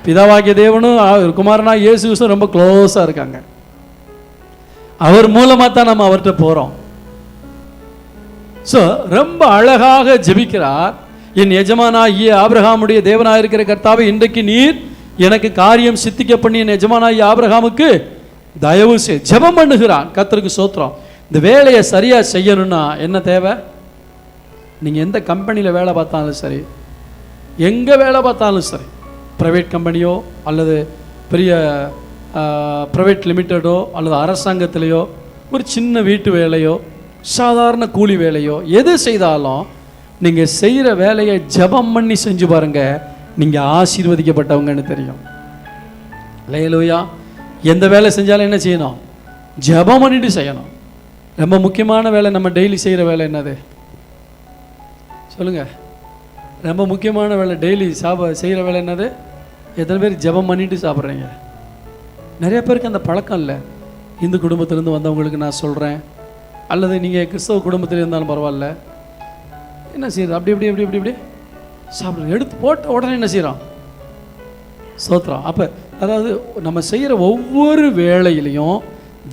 Speaker 1: பிதாவாகிய தேவனும் குமாரனா இயேசு கிறிஸ்து ரொம்ப க்ளோஸா இருக்காங்க. அவர் மூலமா தான் நம்ம அவர்கிட்ட போறோம். ஸோ ரொம்ப அழகாக ஜெபிக்கிறார். என் எஜமானாகிய ஆபிரகாமுடைய தேவனாய் இருக்கிற கர்த்தாவே, இன்றைக்கு நீர் எனக்கு காரியம் சித்திக்க பண்ணி என் எஜமானாகிய ஆபிரகாமுக்கு தயவு செய். ஜெபம் பண்ணுகிறான். கர்த்தருக்கு ஸ்தோத்திரம். இந்த வேலையை சரியா செய்யணும்னா என்ன தேவை? நீங்கள் எந்த கம்பெனியில் வேலை பார்த்தாலும் சரி, எங்கே வேலை பார்த்தாலும் சரி, ப்ரைவேட் கம்பெனியோ அல்லது பெரிய ப்ரைவேட் லிமிட்டடோ அல்லது அரசாங்கத்திலேயோ, ஒரு சின்ன வீட்டு வேலையோ சாதாரண கூலி வேலையோ எது செய்தாலும் நீங்கள் செய்கிற வேலையை ஜெபம் பண்ணி செஞ்சு பாருங்கள், நீங்கள் ஆசீர்வதிக்கப்பட்டவங்கன்னு தெரியும். அல்லேலூயா. எந்த வேலை செஞ்சாலும் என்ன செய்யணும்? ஜெபம் பண்ணிட்டு செய்யணும். ரொம்ப முக்கியமான வேலை நம்ம டெய்லி செய்கிற வேலை என்னது சொல்லுங்கள்? ரொம்ப முக்கியமான வேலை டெய்லி செய்கிற வேலை என்னது? எத்தனை பேர் ஜெபம் பண்ணிட்டு சாப்பிட்றீங்க? நிறைய பேருக்கு அந்த பழக்கம் இல்லை. இந்து குடும்பத்திலேருந்து வந்தவங்களுக்கு நான் சொல்கிறேன், அல்லது நீங்கள் கிறிஸ்தவ குடும்பத்தில் இருந்தாலும் பரவாயில்ல, என்ன செய்யறது? அப்படி இப்படி இப்படி இப்படி இப்படி சாப்பிட்றோம், எடுத்து போட்ட உடனே என்ன செய்கிறோம்? ஸ்தோத்திரம். அப்போ அதாவது நம்ம செய்கிற ஒவ்வொரு வேலையிலையும்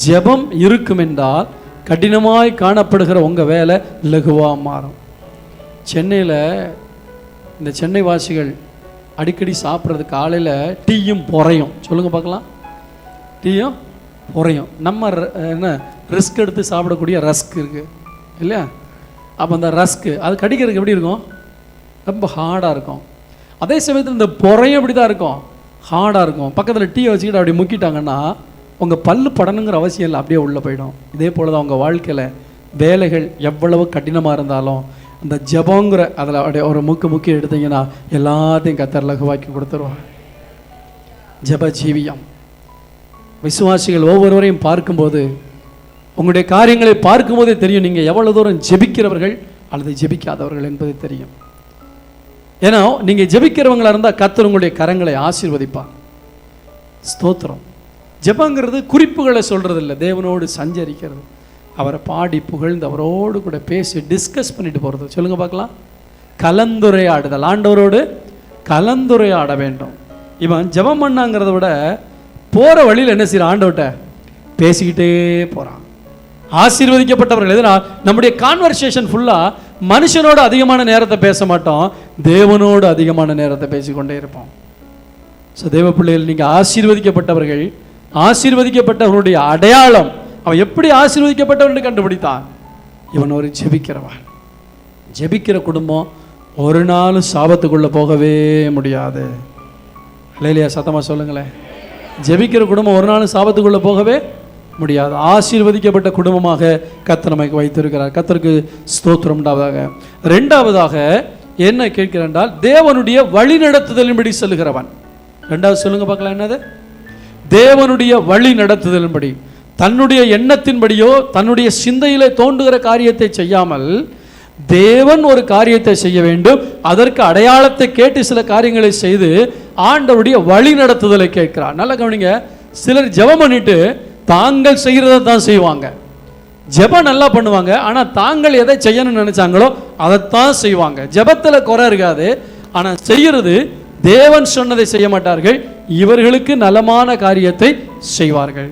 Speaker 1: ஜெபம் இருக்கும் என்றால் கடினமாய் காணப்படுகிற உங்கள் வேலை லகுவாக மாறும். சென்னையில் இந்த சென்னை வாசிகள் அடிக்கடி சாப்பிட்றது காலையில் டீயும் பொறையும். சொல்லுங்கள் பார்க்கலாம். டீயும் பொறையும். நம்ம என்ன ரிஸ்க் எடுத்து சாப்பிடக்கூடிய ரஸ்க் இருக்குது இல்லையா? அப்போ அந்த ரஸ்க்கு அது கடிக்கிறதுக்கு எப்படி இருக்கும்? ரொம்ப ஹார்டாக இருக்கும். அதே சமயத்தில் இந்த பொறையும் எப்படி தான் இருக்கும்? ஹார்டாக இருக்கும். பக்கத்தில் டீ வச்சுக்கிட்டு அப்படி முக்கிட்டாங்கன்னா உங்கள் பல்லு படணுங்கிற அவசியம் இல்லை, அப்படியே உள்ளே போயிடும். இதே போல் தான் உங்கள் வாழ்க்கையில் வேலைகள் எவ்வளவு கடினமாக இருந்தாலும் அந்த ஜெபங்கிற அதில் அப்படியே ஒரு முக்கி எடுத்தீங்கன்னா எல்லாத்தையும் கர்த்தர் லகுவாக்கி கொடுத்துருவாங்க. ஜெப ஜீவியம். விசுவாசிகள் ஒவ்வொருவரையும் பார்க்கும்போது, உங்களுடைய காரியங்களை பார்க்கும்போதே தெரியும் நீங்கள் எவ்வளோ தூரம் ஜெபிக்கிறவர்கள் அல்லது ஜெபிக்காதவர்கள் என்பது தெரியும். ஏன்னா நீங்கள் ஜெபிக்கிறவங்களாக இருந்தால் கர்த்தர் உங்களுடைய கரங்களை ஆசீர்வதிப்பார். ஸ்தோத்திரம். ஜெபங்கிறது குறிப்புகளை சொல்கிறது இல்லை, தேவனோடு சஞ்சரிக்கிறது, அவரை பாடி புகழ்ந்து அவரோடு கூட பேசி டிஸ்கஸ் பண்ணிட்டு போகிறது. சொல்லுங்கள் பார்க்கலாம். கலந்துரையாடுதல். ஆண்டவரோடு கலந்துரையாட வேண்டும். இவன் ஜெபம் பண்ணாங்கிறத விட போகிற வழியில் என்ன செய்யறான்? ஆண்டவர்கிட்ட பேசிக்கிட்டே போகிறான். ஆசீர்வதிக்கப்பட்டவர்கள். எதுனா நம்முடைய கான்வர்சேஷன் ஃபுல்லாக மனுஷனோடு அதிகமான நேரத்தை பேச மாட்டோம், தேவனோடு அதிகமான நேரத்தை பேசிக்கொண்டே இருப்போம். ஸோ தேவ பிள்ளைகள், நீங்கள் ஆசீர்வதிக்கப்பட்டவர்கள். ஆசீர்வதிக்கப்பட்டவர்களுடைய அடையாளம், அவன் எப்படி ஆசீர்வதிக்கப்பட்டவன் கண்டுபிடித்தான்? இவன் ஒரு ஜெபிக்கிறவன். ஜெபிக்கிற குடும்பம் ஒரு நாள் சாபத்துக்குள்ளே போகவே முடியாது. இல்லையா? சத்தமாக சொல்லுங்களேன். ஜெபிக்கிற குடும்பம் ஒரு நாள் சாபத்துக்குள்ளே போகவே முடியாது. ஆசீர்வதிக்கப்பட்ட குடும்பமாக கர்த்தர் நமக்கு வைத்திருக்கிறார். கர்த்தருக்கு ஸ்தோத்திரம் உண்டாவதாக. ரெண்டாவதாக என்ன கேட்கிறேன் என்றால், தேவனுடைய வழி நடத்துதலின்படி செல்கிறவன். ரெண்டாவது சொல்லுங்க பார்க்கலாம். என்னது? தேவனுடைய வழி நடத்துதலின்படி. தன்னுடைய எண்ணத்தின்படியோ தன்னுடைய சிந்தையிலே தோன்றுகிற காரியத்தை செய்யாமல் தேவன் ஒரு காரியத்தை செய்ய வேண்டும், அதற்கு அடையாளத்தை கேட்டு சில காரியங்களை செய்து ஆண்டவருடைய வழி நடத்துதலை கேட்கிறார். நல்லா கவனிங்க. சிலர் ஜெபம் பண்ணிட்டு தாங்கள் செய்கிறத தான் செய்வாங்க. ஜெபம் நல்லா பண்ணுவாங்க, ஆனால் தாங்கள் எதை செய்யணும்னு நினைச்சாங்களோ அதைத்தான் செய்வாங்க. ஜெபத்தில் குறை இருக்காது, ஆனால் செய்கிறது தேவன் சொன்னதை செய்ய மாட்டார்கள். இவர்களுக்கு நலமான காரியத்தை செய்வார்கள்.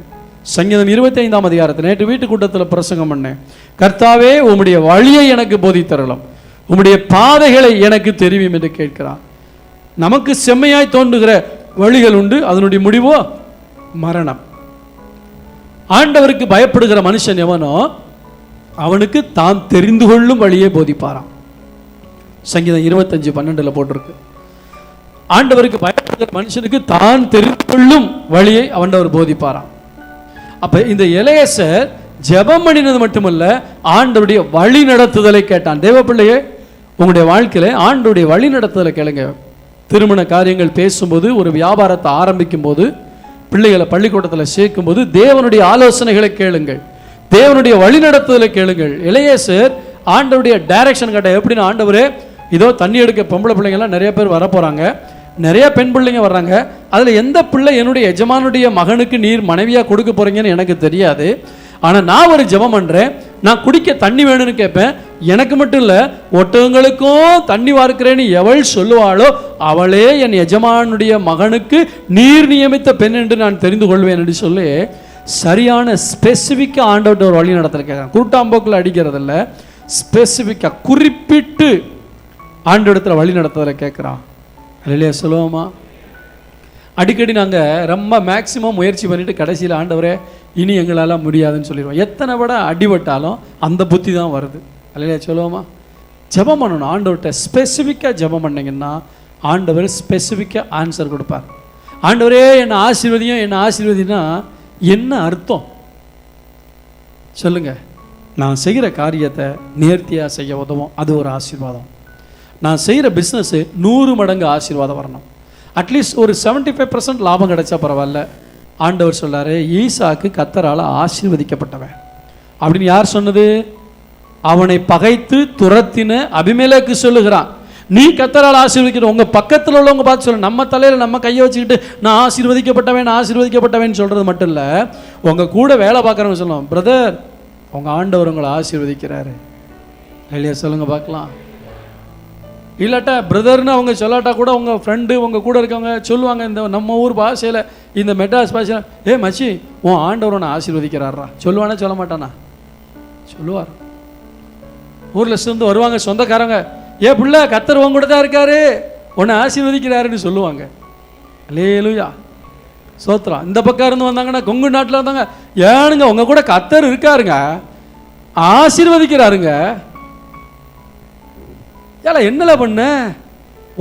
Speaker 1: சங்கீதம் 25ஆம் அதிகாரத்தில் நேற்று வீட்டு கூட்டத்தில் பிரசங்கம் பண்ணேன். கர்த்தாவே, உம்முடைய வழியை எனக்கு போதித்தரலாம், உம்முடைய பாதைகளை எனக்கு தெரியும் என்று கேட்கிறான். நமக்கு செம்மையாய் தோன்றுகிற வழிகள் உண்டு, அதனுடைய முடிவோ மரணம். ஆண்டவருக்கு பயப்படுகிற மனுஷன் எவனோ அவனுக்கு தான் தெரிந்து கொள்ளும் வழியை போதிப்பாராம். சங்கீதம் 25:12 போட்டிருக்கு. ஆண்டவருக்கு பயப்படுகிற மனுஷனுக்கு தான் தெரிந்து கொள்ளும் வழியை ஆண்டவர் போதிப்பாராம். அப்ப இந்த எலெயாசர் ஜெபம் பண்ணினது மட்டுமல்ல, ஆண்டவருடைய வழி நடத்துதலை கேட்டான். தேவ பிள்ளையே, உங்களுடைய வாழ்க்கையில ஆண்டவருடைய வழி நடத்துதலை கேளுங்க. திருமண காரியங்கள் பேசும்போது, ஒரு வியாபாரத்தை ஆரம்பிக்கும் போது, பிள்ளைகளை பள்ளிக்கூடத்தில் சேர்க்கும் போது தேவனுடைய ஆலோசனைகளை கேளுங்கள், தேவனுடைய வழி நடத்துதலை கேளுங்கள். எலெயாசர் ஆண்டவருடைய டைரக்ஷன் கேட்ட. எப்படின்னா, ஆண்டவரே, இதோ தண்ணி எடுக்க பொம்பளை பிள்ளைங்கள்லாம் நிறைய பேர் வரப்போறாங்க, நிறைய பெண் பிள்ளைங்க வர்றாங்க, அதில் எந்த பிள்ளை என்னுடைய எஜமானுடைய மகனுக்கு நீர் மனைவியாக கொடுக்க போறீங்கன்னு எனக்கு தெரியாது. ஆனால் நான் ஒரு ஜெபம் பண்ணுறேன், நான் குடிக்க தண்ணி வேணும்னு கேட்பேன். எனக்கு மட்டும் இல்லை, ஒட்டகங்களுக்கும் தண்ணி வார்க்கிறேன்னு எவள் சொல்லுவாளோ அவளே என் எஜமானுடைய மகனுக்கு நீர் நியமித்த பெண் என்று நான் தெரிந்து கொள்வேன் என்று சொல்லி சரியான ஸ்பெசிஃபிக்காக ஆண்டவர்கிட்ட ஒரு வழி நடத்தல கேட்குறேன். கூட்டாம்போக்கில் அடிக்கிறதில்ல, ஸ்பெசிஃபிக்காக குறிப்பிட்டு ஆண்டவரிடத்தில் வழி நடத்துறதை கேட்குறான். இல்லையா? சொல்லுவோமா? அடிக்கடி நாங்கள் ரொம்ப மேக்சிமம் முயற்சி பண்ணிட்டு கடைசியில் ஆண்டவரே இனி எங்களால் முடியாதுன்னு சொல்லிடுவோம். எத்தனை விட அடிபட்டாலும் அந்த புத்தி தான் வருது. இல்லையா? சொல்லுவோமா? ஜெபம் பண்ணணும். ஆண்டவர்கிட்ட ஸ்பெசிஃபிக்காக ஜெபம் பண்ணிங்கன்னா ஆண்டவர் ஸ்பெசிஃபிக்காக ஆன்சர் கொடுப்பார். ஆண்டவரே என்னை ஆசீர்வதியும், என்னை ஆசீர்வதினா என்ன அர்த்தம் சொல்லுங்கள்? நான் செய்கிற காரியத்தை நேர்த்தியாக செய்ய உதவும், அது ஒரு ஆசீர்வாதம். நான் செய்கிற பிஸ்னஸ்ஸு 100 மடங்கு ஆசீர்வாதம் வரணும். அட்லீஸ்ட் ஒரு 75% லாபம் கிடைச்சா பரவாயில்ல. ஆண்டவர் சொல்லார், ஈசாக்கு கர்த்தரால் ஆசீர்வதிக்கப்பட்டவன் அப்படின்னு. யார் சொன்னது? அவனை பகைத்து துரத்தின அபிமெலேக்கு சொல்லுகிறான். நீ கர்த்தரால் ஆசீர்வதிக்கிற. உங்கள் பக்கத்தில் உள்ளவங்க பார்த்து சொல்ல, நம்ம தலையில் நம்ம கையை வச்சுக்கிட்டு நான் ஆசீர்வதிக்கப்பட்டவன் ஆசீர்வதிக்கப்பட்டவன் சொல்கிறது மட்டும் இல்லை, உங்கள் கூட வேலை பார்க்குறவங்க சொல்லணும், பிரதர் உங்கள் ஆண்டவர் உங்களை ஆசீர்வதிக்கிறாரு இல்லையா சொல்லுங்கள் பார்க்கலாம். இல்லாட்டா பிரதர்னு அவங்க சொல்லாட்டா கூட உங்கள் ஃப்ரெண்டு உங்கள் கூட இருக்கவங்க சொல்லுவாங்க, இந்த நம்ம ஊர் பாஷையில், இந்த மெட்ராஸ் பாஷையில், ஏ மச்சி உன் ஆண்டவர் உன்னை ஆசீர்வதிக்கிறாரா சொல்லுவானா சொல்ல மாட்டானா? சொல்லுவார். ஊரில் சேர்ந்து வருவாங்க சொந்தக்காரங்க, ஏ பிள்ளை கர்த்தர் உன் கூட தான் இருக்காரு, உன்னை ஆசீர்வதிக்கிறாருன்னு சொல்லுவாங்க. அல்லேலூயா சோத்திரம். இந்த பக்கம் இருந்து வந்தாங்கன்னா, கொங்கு நாட்டில் இருந்தாங்க, ஏனுங்க உங்கள் கூட கர்த்தர் இருக்காருங்க, ஆசீர்வதிக்கிறாருங்க. ஏல என்னல பண்ண,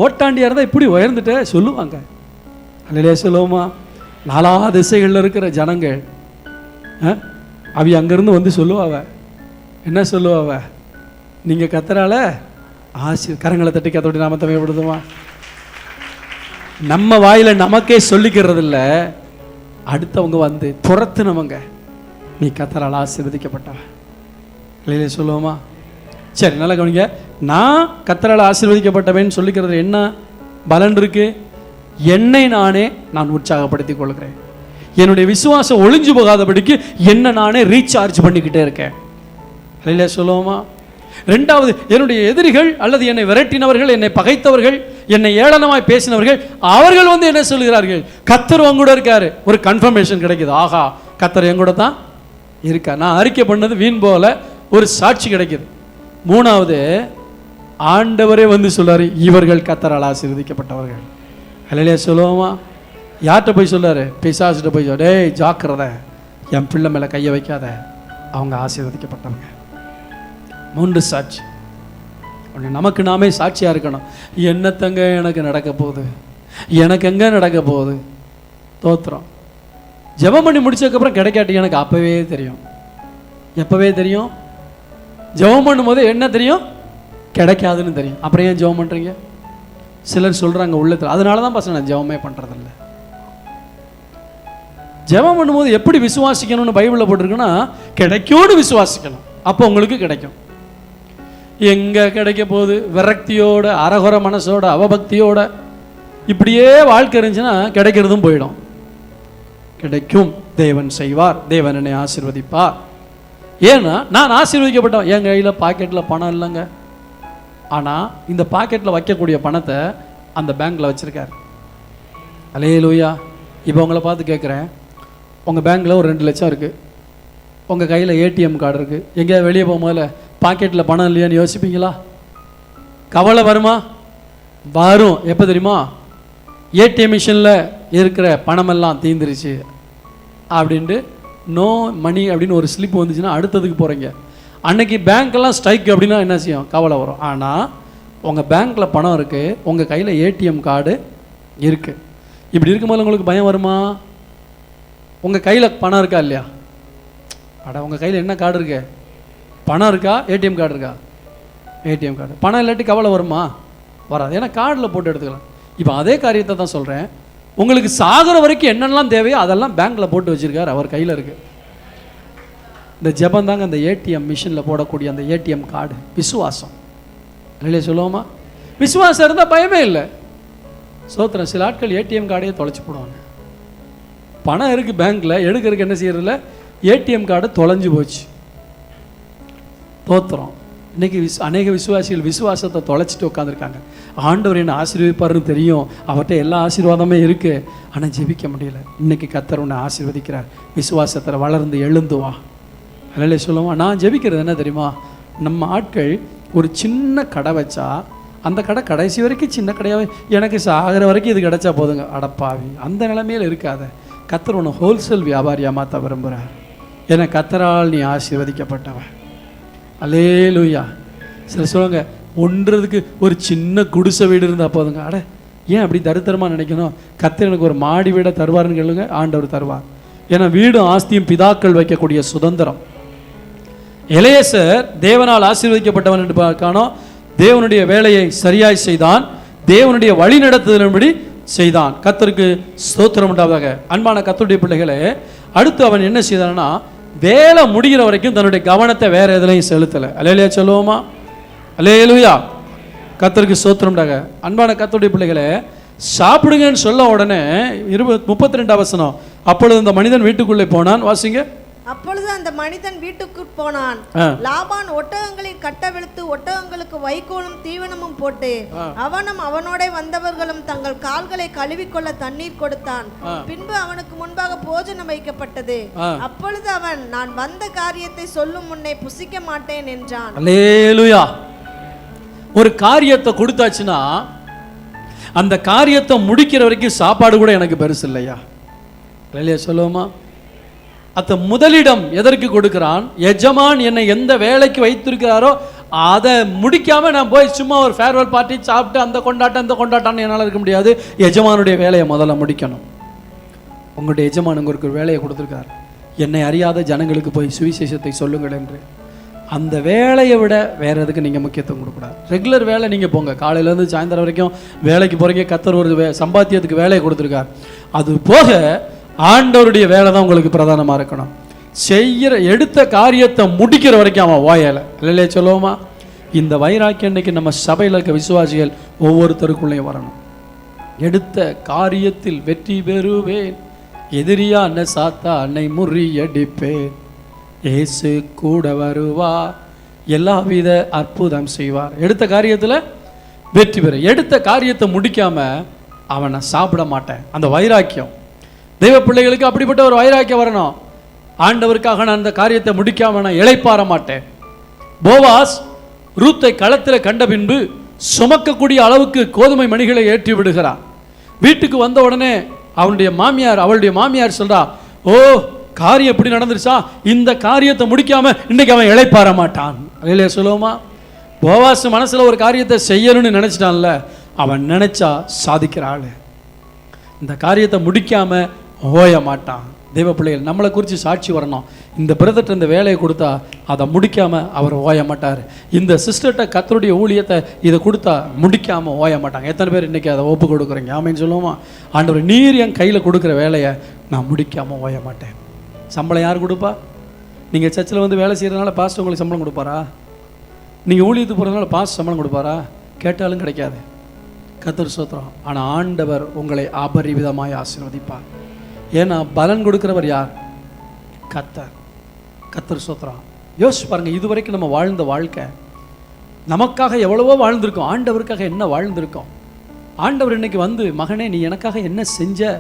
Speaker 1: ஓட்டாண்டியாக இருந்தால் இப்படி உயர்ந்துட்ட சொல்லுவாங்க. அல்லையா சொல்லுவோமா? 4 திசைகளில் இருக்கிற ஜனங்கள் அவி அங்கேருந்து வந்து சொல்லுவாவ, என்ன சொல்லுவாவ? நீங்கள் கர்த்தரால கரங்களை தட்டி கத்தோடி நாம தமைப்படுத்துமா? நம்ம வாயில் நமக்கே சொல்லிக்கிறது இல்லை, அடுத்தவங்க வந்து துரத்துனவங்க, நீ கர்த்தரால் ஆசீர்வதிக்கப்பட்டவன் இல்லையே சொல்லுவோமா? சரி நல்லா கவனிங்க. நான் கர்த்தரால் ஆசீர்வதிக்கப்பட்டவன் சொல்லிக்கிறது என்ன பலன் இருக்கு? என்னை நானே நான் உற்சாகப்படுத்திக் கொள்கிறேன். என்னுடைய விசுவாசம் ஒளிஞ்சு போகாதபடிக்கு என்ன நானே ரீசார்ஜ் பண்ணிக்கிட்டே இருக்கேன் இல்லையா சொல்லுவோமா? 2வது, என்னுடைய எதிரிகள் அல்லது என்னை விரட்டினவர்கள், என்னை பகைத்தவர்கள், என்னை ஏளனமாய் பேசினவர்கள், அவர்கள் வந்து என்ன சொல்கிறார்கள்? கர்த்தர் உங்க கூட இருக்காரு. ஒரு கன்ஃபர்மேஷன் கிடைக்குது, ஆஹா கர்த்தர் என் கூட தான் இருக்கா, நான் அறிக்கை பண்ணது வீண் போல ஒரு சாட்சி கிடைக்குது. 3வது, ஆண்டவரே வந்து சொல்றாரு, இவர்கள் கர்த்தரால் ஆசீர்வதிக்கப்பட்டவர்கள் அல்லையா சொல்லுவோமா? யார்கிட்ட போய் சொல்லாரு? பிசாசுகிட்ட போய் சொல்ல, டேய் ஜாக்கிரதை, என் பிள்ளை மேலே கையை வைக்காத, அவங்க ஆசீர்வதிக்கப்பட்டவங்க. 3 சாட்சி. நமக்கு நாமே சாட்சியாக இருக்கணும். என்னத்தங்க எனக்கு நடக்க போகுது, எனக்கு எங்கே நடக்க போகுது? தோத்திரம். ஜெபம் பண்ணி முடிச்சதுக்கப்புறம் கிடைக்காட்டி எனக்கு அப்போவே தெரியும். எப்போவே தெரியும்? ஜெபம் பண்ணும்போது என்ன தெரியும்? கிடைக்காதுன்னு தெரியும். அப்புறம் ஏன் ஜெபம் பண்ணுறீங்க? சிலர் சொல்கிறாங்க உள்ளத்தில், அதனால தான் பசங்க நான் ஜெபமே பண்ணுறதில்ல. ஜெபம் பண்ணும்போது எப்படி விசுவாசிக்கணும்னு பைபிளில் போட்டிருக்குன்னா, கிடைக்கும்னு விசுவாசிக்கணும், அப்போ உங்களுக்கு கிடைக்கும். எங்கே கிடைக்க போகுது? விரக்தியோட, அரகுர மனசோட, அவபக்தியோட இப்படியே வாழ்க்கை இருந்துச்சுன்னா கிடைக்கிறதும் போயிடும். கிடைக்கும், தேவன் செய்வார், தேவன் என்னை ஆசீர்வதிப்பார். ஏன்னா நான் ஆசீர்வதிக்கப்பட்டவன். என் கையில் பாக்கெட்டில் பணம் இல்லைங்க, ஆனால் இந்த பாக்கெட்டில் வைக்கக்கூடிய பணத்தை அந்த பேங்க்கில் வச்சுருக்கார். அல்லேலூயா. இப்போ உங்களை பார்த்து கேட்குறேன், உங்கள் பேங்க்கில் ஒரு 2 லட்சம் இருக்குது, உங்கள் கையில் ஏடிஎம் கார்டு இருக்குது, எங்கேயா வெளியே போகும்போது பாக்கெட்டில் பணம் இல்லையான்னு யோசிப்பீங்களா? கவலை வருமா? வரும். எப்போ தெரியுமா? ஏடிஎம் மிஷினில் இருக்கிற பணமெல்லாம் தீந்துருச்சு அப்படின்ட்டு நோ மணி அப்படின்னு ஒரு ஸ்லிப் வந்துச்சுன்னா அடுத்ததுக்கு போகிறீங்க. அன்னைக்கு பேங்க்கெல்லாம் ஸ்ட்ரைக் அப்படின்னா என்ன செய்யும்? கவலை வரும். ஆனால் உங்கள் பேங்க்கில் பணம் இருக்குது, உங்கள் கையில் ஏடிஎம் கார்டு இருக்குது. இப்படி இருக்கும்போது உங்களுக்கு பயம் வருமா? உங்கள் கையில் பணம் இருக்கா இல்லையா? அட உங்கள் கையில் என்ன கார்டு இருக்கு? பணம் இருக்கா? ஏடிஎம் கார்டு இருக்கா? ATM card. பணம் இல்லாட்டி கவலை வருமா? வராது. ஏன்னா கார்டில் போட்டு எடுத்துக்கலாம். இப்போ அதே காரியத்தை தான் சொல்கிறேன். உங்களுக்கு சாகிற வரைக்கும் என்னெல்லாம் தேவையோ அதெல்லாம் பேங்க்கில் போட்டு வச்சுருக்கார், அவர் கையில் இருக்குது. இந்த ஜெபம் தாங்க அந்த ஏடிஎம் மிஷினில் போடக்கூடிய அந்த ஏடிஎம் கார்டு. விசுவாசம் இல்லையே சொல்லுவோமா? விசுவாசம் இருந்தால் பயமே இல்லை. சோத்திரம். சில ஆட்கள் ஏடிஎம் கார்டையே தொலைச்சி போடுவாங்க. பணம் இருக்குது பேங்க்கில், எடுக்கிறதுக்கு என்ன செய்யறதில்ல, ஏடிஎம் கார்டு தொலைஞ்சு போச்சு. தோத்திரம். இன்றைக்கி அநேக விசுவாசிகள் விசுவாசத்தை தொலைச்சிட்டு உட்காந்துருக்காங்க. ஆண்டவர் என்ன ஆசீர்வதிப்பாருன்னு தெரியும், அவர்கிட்ட எல்லா ஆசீர்வாதமே இருக்குது, ஆனால் ஜெபிக்க முடியல. இன்றைக்கி கர்த்தர் உன்னை ஆசீர்வதிக்கிறார். விசுவாசத்தில் வளர்ந்து எழுந்து வா. அதில் சொல்லுவான், நான் ஜெபிக்கிறது என்ன தெரியுமா? நம்ம ஆட்கள் ஒரு சின்ன கடை வச்சா அந்த கடை கடைசி வரைக்கும் சின்ன கடையாகவே, எனக்கு சாகிற வரைக்கும் இது கிடைச்சா போதுங்க. அடப்பாவி, அந்த நிலைமையில் இருக்காத. கர்த்தர் உன்னை ஹோல்சேல் வியாபாரியாக மாற்ற விரும்புகிறார். ஏன்னா கர்த்தரால் நீ ஆசீர்வதிக்கப்பட்டவன். அல்லேலூயா. சில சொல்லுவாங்க, ஒன்றதுக்கு ஒரு சின்ன குடிசை வீடு இருந்தால் போதுங்க. அட ஏன் அப்படி தரித்திரமாக நினைக்கணும்? கர்த்தர் எனக்கு ஒரு மாடி வீடை தருவாருன்னு கேளுங்க, ஆண்டவர் தருவார். ஏன்னா வீடும் ஆஸ்தியும் பிதாக்கள் வைக்கக்கூடிய சுதந்திரம். எலியேசர் தேவனால் ஆசீர்வதிக்கப்பட்டவன் என்று பார்க்கணும். தேவனுடைய வேலையை சரியாய் செய்தான், தேவனுடைய வழி நடத்துதலின்படி செய்தான். கர்த்தருக்கு ஸ்தோத்திரம் உண்டாவதாக. அன்பான கர்த்தருடைய பிள்ளைகளே, அடுத்து அவன் என்ன செய்தான்னா, வேலை முடிகிற வரைக்கும் தன்னுடைய கவனத்தை வேற எதுலையும் செலுத்தலை. அல்லேலூயா சொல்லுவோமா? அல்லேலூயா. கர்த்தருக்கு ஸ்தோத்திரம் உண்டாக. அன்பான கர்த்தருடைய பிள்ளைகளே, சாப்பிடுங்கன்னு சொல்ல உடனே 32 வசனம், அப்பொழுது அந்த மனிதன் வீட்டுக்குள்ளே போனான். வாசிங்க.
Speaker 2: அப்பொழுது அந்த மனிதன் வீட்டுக்கு போனான். லாபான் ஒட்டகங்களை கட்டவிழ்த்து ஒட்டகங்களுக்கு வைக்கோலும் தீவனமும் போட்டு அவனும் அவனோட வந்தவர்களும் தங்கள் கால்களை கழுவிக்கொள்ள தண்ணீர் கொடுத்தான். பின்பு அவனுக்கு முன்பாக போஜனம் வைக்கப்பட்டது. அப்பொழுது அவன், நான் வந்த காரியத்தை சொல்லும் முன்னே புசிக்க மாட்டேன் என்றான். அல்லேலூயா.
Speaker 1: ஒரு காரியத்தை கொடுத்தாச்சுன்னா அந்த காரியத்தை முடிக்கிற வரைக்கும் சாப்பாடு கூட எனக்கு பெருசு இல்லையா? இல்லையா சொல்லுவோமா? அத்த முதலிடம் எதற்கு கொடுக்கிறான்? எஜமான் என்னை எந்த வேலைக்கு வைத்திருக்கிறாரோ அதை முடிக்காம நான் போய் சும்மா ஒரு ஃபேர்வெல் பார்ட்டி சாப்பிட்டு அந்த கொண்டாட்டம் என்னால் இருக்க முடியாது. எஜமானுடைய வேலையை முதல்ல முடிக்கணும். உங்களுடைய எஜமான் உங்களுக்கு ஒரு வேலையை கொடுத்துருக்கார், என்னை அறியாத ஜனங்களுக்கு போய் சுவிசேஷத்தை சொல்லுங்கள் என்று. அந்த வேலையை விட வேற எதுக்கு நீங்கள் முக்கியத்துவம் கொடுக்கூடாது. ரெகுலர் வேலை நீங்கள் போங்க, காலையிலேருந்து சாயந்தரம் வரைக்கும் வேலைக்கு போகிறீங்க. கர்த்தர் ஒரு சம்பாத்தியத்துக்கு வேலையை கொடுத்துருக்கார். அது போக ஆண்டவருடைய வேலை தான் உங்களுக்கு பிரதானமாக இருக்கணும். செய்கிற எடுத்த காரியத்தை முடிக்கிற வரைக்கும் அவன் வாயலை. இல்லையே சொல்லுவோமா? இந்த வைராக்கியம் இன்னைக்கு நம்ம சபையில் இருக்க விசுவாசிகள் ஒவ்வொருத்தருக்குள்ளேயும் வரணும். எடுத்த காரியத்தில் வெற்றி பெறுவேன், எதிரியா அன்னை சாத்தா அன்னை முறியடிப்பேன், இயேசு கூட வருவார், எல்லாவித அற்புதம் செய்வார். எடுத்த காரியத்தில் வெற்றி பெற. எடுத்த காரியத்தை முடிக்காம அவனை சாப்பிட மாட்டேன். அந்த வைராக்கியம் தெய்வ பிள்ளைகளுக்கு அப்படிப்பட்ட ஒரு வைராக்கியம் வரணும். ஆண்டவருக்காக நான் அந்த காரியத்தை முடிக்காம நான் இளைப்பாற மாட்டேன். போவாஸ் ரூத்தை களத்தில் கண்ட பின்பு சுமக்கக்கூடிய அளவுக்கு கோதுமை மணிகளை ஏற்றி விடுகிறான். வீட்டுக்கு வந்த உடனே அவளுடைய மாமியார் சொல்றா, ஓ காரியம் எப்படி நடந்துருச்சா, இந்த காரியத்தை முடிக்காம இன்னைக்கு அவன் இளைப்பாற மாட்டான். இல்லையா சொல்லுவோமா? போவாஸ் மனசுல ஒரு காரியத்தை செய்யணும்னு நினைச்சிட்டான்ல, அவன் நினைச்சா சாதிக்கிற ஆளு. இந்த காரியத்தை முடிக்காம ஓய மாட்டான். தெய்வ பிள்ளைகள் நம்மளை குறித்து சாட்சி வரணும். இந்த பிரதர்ட்ட இந்த வேலையை கொடுத்தா அதை முடிக்காம அவர் ஓய மாட்டார். இந்த சிஸ்டர்கிட்ட கர்த்தருடைய ஊழியத்தை இதை கொடுத்தா முடிக்காம ஓய மாட்டாங்க. எத்தனை பேர் இன்னைக்கு அதை ஒப்பு கொடுக்குறீங்க? ஆமேன்னு சொல்லுவோமா? ஆண்டவர், நீர் என் கையில் கொடுக்குற வேலையை நான் முடிக்காம ஓய மாட்டேன். சம்பளம் யார் கொடுப்பா? நீங்கள் சர்ச்சில் வந்து வேலை செய்கிறதுனால பாஸ்டர் உங்களுக்கு சம்பளம் கொடுப்பாரா? நீங்கள் ஊழியத்துக்கு போகிறதுனால பாஸ்டர் சம்பளம் கொடுப்பாரா? கேட்டாலும் கிடைக்காது. கர்த்தர் ஸ்தோத்திரம். ஆனால் ஆண்டவர் உங்களை அபரிவிதமாய் ஆசீர்வதிப்பார். ஏன்னா பலன் கொடுக்கிறவர் யார்? கர்த்தர். கர்த்தர் ஸ்தோத்திரம். யோசிச்சு பாருங்க, இதுவரைக்கும் நம்ம வாழ்ந்த வாழ்க்கை, நமக்காக எவ்வளவோ வாழ்ந்திருக்கோம், ஆண்டவருக்காக என்ன வாழ்ந்திருக்கோம். ஆண்டவர் இன்னைக்கு வந்து, மகனே நீ எனக்காக என்ன செஞ்ச,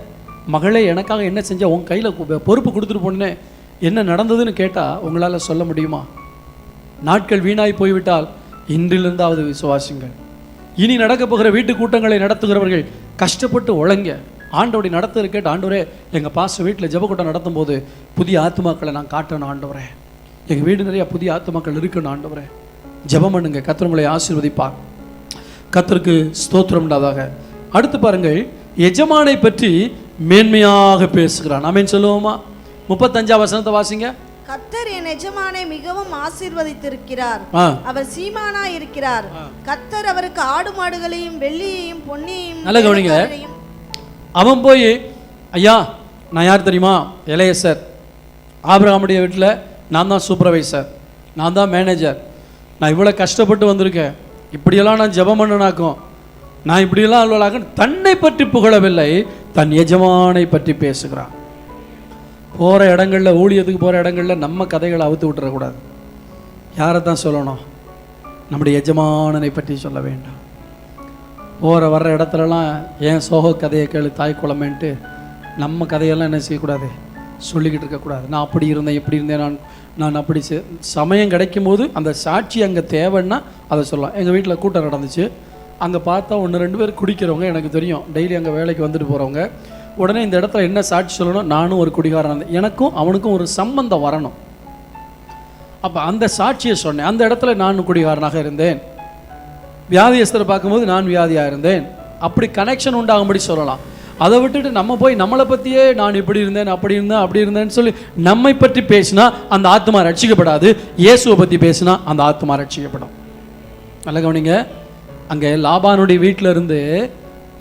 Speaker 1: மகளே எனக்காக என்ன செஞ்ச, உன் கையில் பொறுப்பு கொடுத்துட்டு போனே என்ன நடந்ததுன்னு கேட்டால் உங்களால் சொல்ல முடியுமா? நாட்கள் வீணாய் போய்விட்டால் இன்றிலிருந்தாவது விசுவாசிங்கள். இனி நடக்க போகிற வீட்டு கூட்டங்களை நடத்துகிறவர்கள் கஷ்டப்பட்டு உழைங்க. ஆண்டவருடைய நடத்துகிற கேட்டு, ஆண்டவரே எங்கள் பாஸ்டர் வீட்டில் ஜெப கூட்டம் நடத்தும் போது புதிய ஆத்துமாக்களை நான் காட்டணும் ஆண்டவரே, எங்கள் வீடு நிறையா புதிய ஆத்துமாக்கள் இருக்கணும் ஆண்டவரே, ஜெபம் பண்ணுங்க, கர்த்தர் உங்களை ஆசீர்வதிப்பார். கர்த்தருக்கு ஸ்தோத்திரம் உண்டாதாக. அடுத்து பாருங்கள், எஜமானை பற்றி மேன்மையாக பேசுகிறான். ஆமென் சொல்லுவோமா? 35 வசனத்தை வாசிங்க.
Speaker 2: கர்த்தர் என் எஜமானை மிகவும் ஆசீர்வதித்திருக்கிறார், அவர் சீமானா இருக்கிறார். கர்த்தர் அவருக்கு ஆடு மாடுகளையும் வெள்ளியையும் பொன்னியையும். நல்ல கவனிங்க,
Speaker 1: அவன் போய், ஐயா நான் யார் தெரியுமா? எலியேசர். ஆபிரகாமுடைய வீட்டில் நான் தான் சூப்பர்வைசர், நான் தான் மேனேஜர், நான் இவ்வளோ கஷ்டப்பட்டு வந்திருக்கேன், இப்படியெல்லாம் நான் ஜெபம் பண்ணனாக்கும், நான் இப்படியெல்லாம் அலுவலாக தன்னை பற்றி புகழவில்லை, தன் எஜமானை பற்றி பேசுகிறான். போகிற இடங்களில், ஊழியத்துக்கு போகிற இடங்களில் நம்ம கதைகளை அவுத்து விட்டுறக்கூடாது. யாரை தான் சொல்லணும்? நம்முடைய எஜமானனை பற்றி சொல்ல வேண்டாம். போகிற வர்ற இடத்துலலாம் ஏன் சோக கதையை கேளு தாய் குழம்பேன்ட்டு நம்ம கதையெல்லாம் என்ன செய்யக்கூடாது, சொல்லிக்கிட்டு இருக்கக்கூடாது. நான் அப்படி இருந்தேன், இப்படி இருந்தேன், நான் அப்படி சமயம் கிடைக்கும் போது அந்த சாட்சி அங்கே தேவைன்னா அதை சொல்லலாம். எங்கள் வீட்டில் கூட்டம் நடந்துச்சு, அங்கே பார்த்தா 1-2 பேர் குடிக்கிறவங்க எனக்கு தெரியும், டெய்லி அங்கே வேலைக்கு வந்துட்டு போகிறவங்க. உடனே இந்த இடத்துல என்ன சாட்சி சொல்லணும்? நானும் ஒரு குடிகாரன் இருந்தேன், எனக்கும் அவனுக்கும் ஒரு சம்பந்தம் வரணும். அப்போ அந்த சாட்சியை சொன்னேன், அந்த இடத்துல நானும் குடிகாரனாக இருந்தேன், வியாதியஸ்தரை பார்க்கும்போது நான் வியாதியாக இருந்தேன், அப்படி கனெக்ஷன் உண்டாகும்படி சொல்லலாம். அதை விட்டுட்டு நம்ம போய் நம்மளை பற்றியே நான் இப்படி இருந்தேன் அப்படி இருந்தேன் அப்படி இருந்தேன்னு சொல்லி நம்மை பற்றி பேசினா அந்த ஆத்மா ரட்சிக்கப்படாது. இயேசுவை பற்றி பேசினா அந்த ஆத்மா ரட்சிக்கப்படும். நல்ல கவனிங்க, அங்கே லாபானுடைய வீட்டில் இருந்து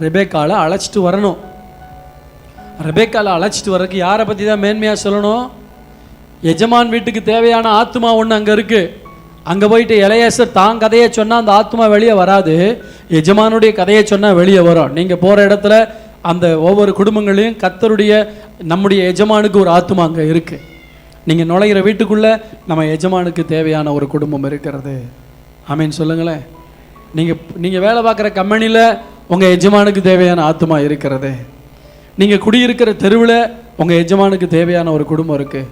Speaker 1: ரெபேக்காலை அழைச்சிட்டு வரணும். ரெபேக்காலை அழைச்சிட்டு வர்றதுக்கு யாரை பற்றி தான் மேன்மையாக சொல்லணும்? எஜமான் வீட்டுக்கு தேவையான ஆத்மா ஒன்று அங்கே இருக்குது. அங்கே போயிட்டு எலையேசர் தான் கதையை சொன்னால் அந்த ஆத்மா வெளியே வராது, எஜமானுடைய கதையை சொன்னால் வெளியே வரும். நீங்கள் போகிற இடத்துல அந்த ஒவ்வொரு குடும்பங்களையும் கர்த்தருடைய நம்முடைய எஜமானுக்கு ஒரு ஆத்மா அங்கே இருக்குது. நீங்கள் நுழைகிற வீட்டுக்குள்ளே நம்ம எஜமானுக்கு தேவையான ஒரு குடும்பம் இருக்கிறது. ஆமீன் சொல்லுங்களேன். நீங்கள் வேலை பார்க்குற கம்பெனியில் உங்கள் எஜமானுக்கு தேவையான ஆத்மா இருக்கிறது. நீங்கள் குடியிருக்கிற தெருவில் உங்கள் எஜமானுக்கு தேவையான ஒரு குடும்பம் இருக்குது.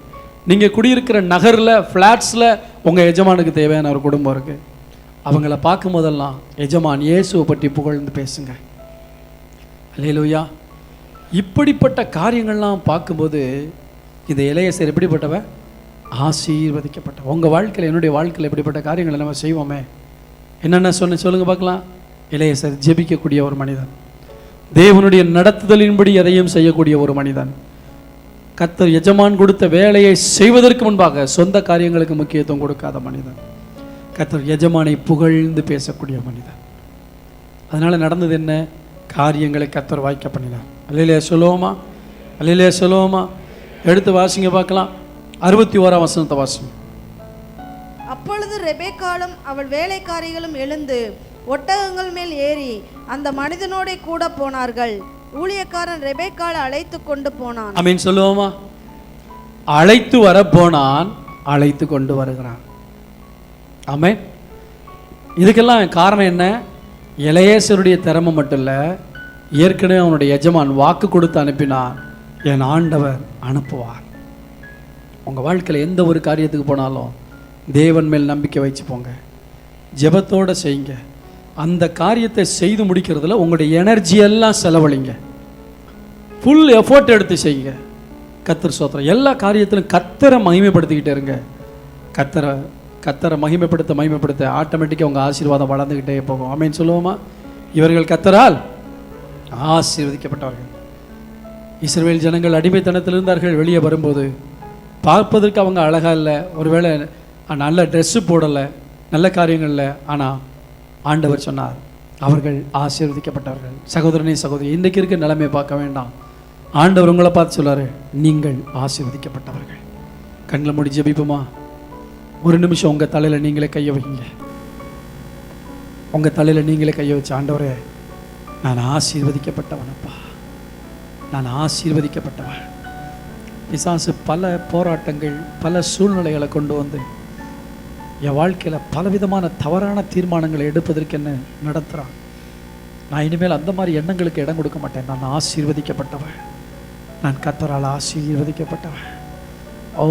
Speaker 1: நீங்கள் குடியிருக்கிற நகரில் ஃப்ளாட்ஸில் உங்கள் எஜமானுக்கு தேவையான ஒரு குடும்பம் இருக்குது. அவங்கள பார்க்கும் போதெல்லாம் எஜமான் இயேசுவை பற்றி புகழ்ந்து பேசுங்க. அல்லேலூயா. இப்படிப்பட்ட காரியங்கள்லாம் பார்க்கும்போது இந்த எலையேசர் எப்படிப்பட்டவ? ஆசீர்வதிக்கப்பட்ட. உங்கள் வாழ்க்கையில் என்னுடைய வாழ்க்கையில் எப்படிப்பட்ட காரியங்களை நம்ம செய்வோமே? என்னென்ன சொல்லுங்கள் பார்க்கலாம். எலையேசர் ஜெபிக்கக்கூடிய ஒரு மனிதன், தேவனுடைய நடத்துதலின்படி எதையும் செய்யக்கூடிய ஒரு மனிதன், கர்த்தர் எஜமான் கொடுத்த வேலையை செய்வதற்கு முன்பாக சொந்த காரியங்களுக்கு முக்கியத்துவம் கொடுக்காத மனிதன், கர்த்தர் எஜமானை புகழ்ந்து பேசக்கூடிய மனிதன். அதனால் நடந்தது என்ன? காரியங்களை கர்த்தர் வாய்க்க பண்ணினார். அல்லேலூயா சொல்லுவோமா? அல்லேலூயா சொல்லுவோமா? எடுத்து வாசிங்க பார்க்கலாம். 61ஆம் வசனத்தை வாசிங்க.
Speaker 2: அப்பொழுது ரெபேக்காளும் அவள் வேலைக்காரிகளும் எழுந்து ஒட்டகங்கள் மேல் ஏறி அந்த மனிதனோட கூட போனார்கள். ஊழியக்காரன் ரெபேக்காளை அழைத்து கொண்டு போனான்.
Speaker 1: ஆமென் சொல்லுவோமா? அழைத்து வர போனான், அழைத்து கொண்டு வருகிறான். ஆமென். இதுக்கெல்லாம் காரணம் என்ன? எலையேசருடைய திறமை மட்டும் இல்லை, ஏற்கனவே அவனுடைய எஜமான் வாக்கு கொடுத்து அனுப்பினான், என் ஆண்டவர் அனுப்புவார். உங்கள் வாழ்க்கையில் எந்த ஒரு காரியத்துக்கு போனாலும் தேவன் மேல் நம்பிக்கை வச்சு போங்க, ஜெபத்தோடு செய்யுங்க. அந்த காரியத்தை செய்து முடிக்கிறதுல உங்களுடைய எனர்ஜி எல்லாம் செலவழிங்க, ஃபுல் எஃபோர்ட் எடுத்து செய்யுங்க. கர்த்தர் ஸ்தோத்திரம். எல்லா காரியத்திலும் கர்த்தரை மகிமைப்படுத்திக்கிட்டே இருங்க. கர்த்தரை மகிமைப்படுத்த ஆட்டோமேட்டிக்காக உங்கள் ஆசீர்வாதம் வளர்ந்துக்கிட்டே போகும். ஆமென் சொல்லுவோமா? இவர்கள் கர்த்தரால் ஆசீர்வதிக்கப்பட்டவர்கள். இஸ்ரவேல் ஜனங்கள் அடிமைத்தனத்தில் இருந்தார்கள். வெளியே வரும்போது பார்ப்பதற்கு அவங்க அழகாக இல்லை, ஒருவேளை நல்ல ட்ரெஸ்ஸு போடலை, நல்ல காரியங்கள் இல்லை. ஆனால் ஆண்டவர் சொன்னார் அவர்கள் ஆசீர்வதிக்கப்பட்டவர்கள். சகோதரனே சகோதரி, இன்றைக்கு இருக்க நிலைமையை பார்க்க வேண்டாம். ஆண்டவர் உங்களை பார்த்து சொல்லார், நீங்கள் ஆசீர்வதிக்கப்பட்டவர்கள். கண்களை மூடி ஜெபிப்போமா? ஒரு நிமிஷம் உங்கள் தலையில் நீங்களே கையை வைங்க. உங்கள் தலையில் நீங்களே கையை வச்சு, ஆண்டவரே நான் ஆசீர்வதிக்கப்பட்டவனப்பா, நான் ஆசீர்வதிக்கப்பட்டவன். பிசாசு பல போராட்டங்கள், பல சூழ்நிலைகளை கொண்டு வந்து என் வாழ்க்கையில் பலவிதமான தவறான தீர்மானங்களை எடுப்பதற்கு என்ன நடத்துகிறான். நான் இனிமேல் அந்த மாதிரி எண்ணங்களுக்கு இடம் கொடுக்க மாட்டேன். நான் ஆசீர்வதிக்கப்பட்டவன், நான் கர்த்தரால் ஆசீர்வதிக்கப்பட்டவன். ஓ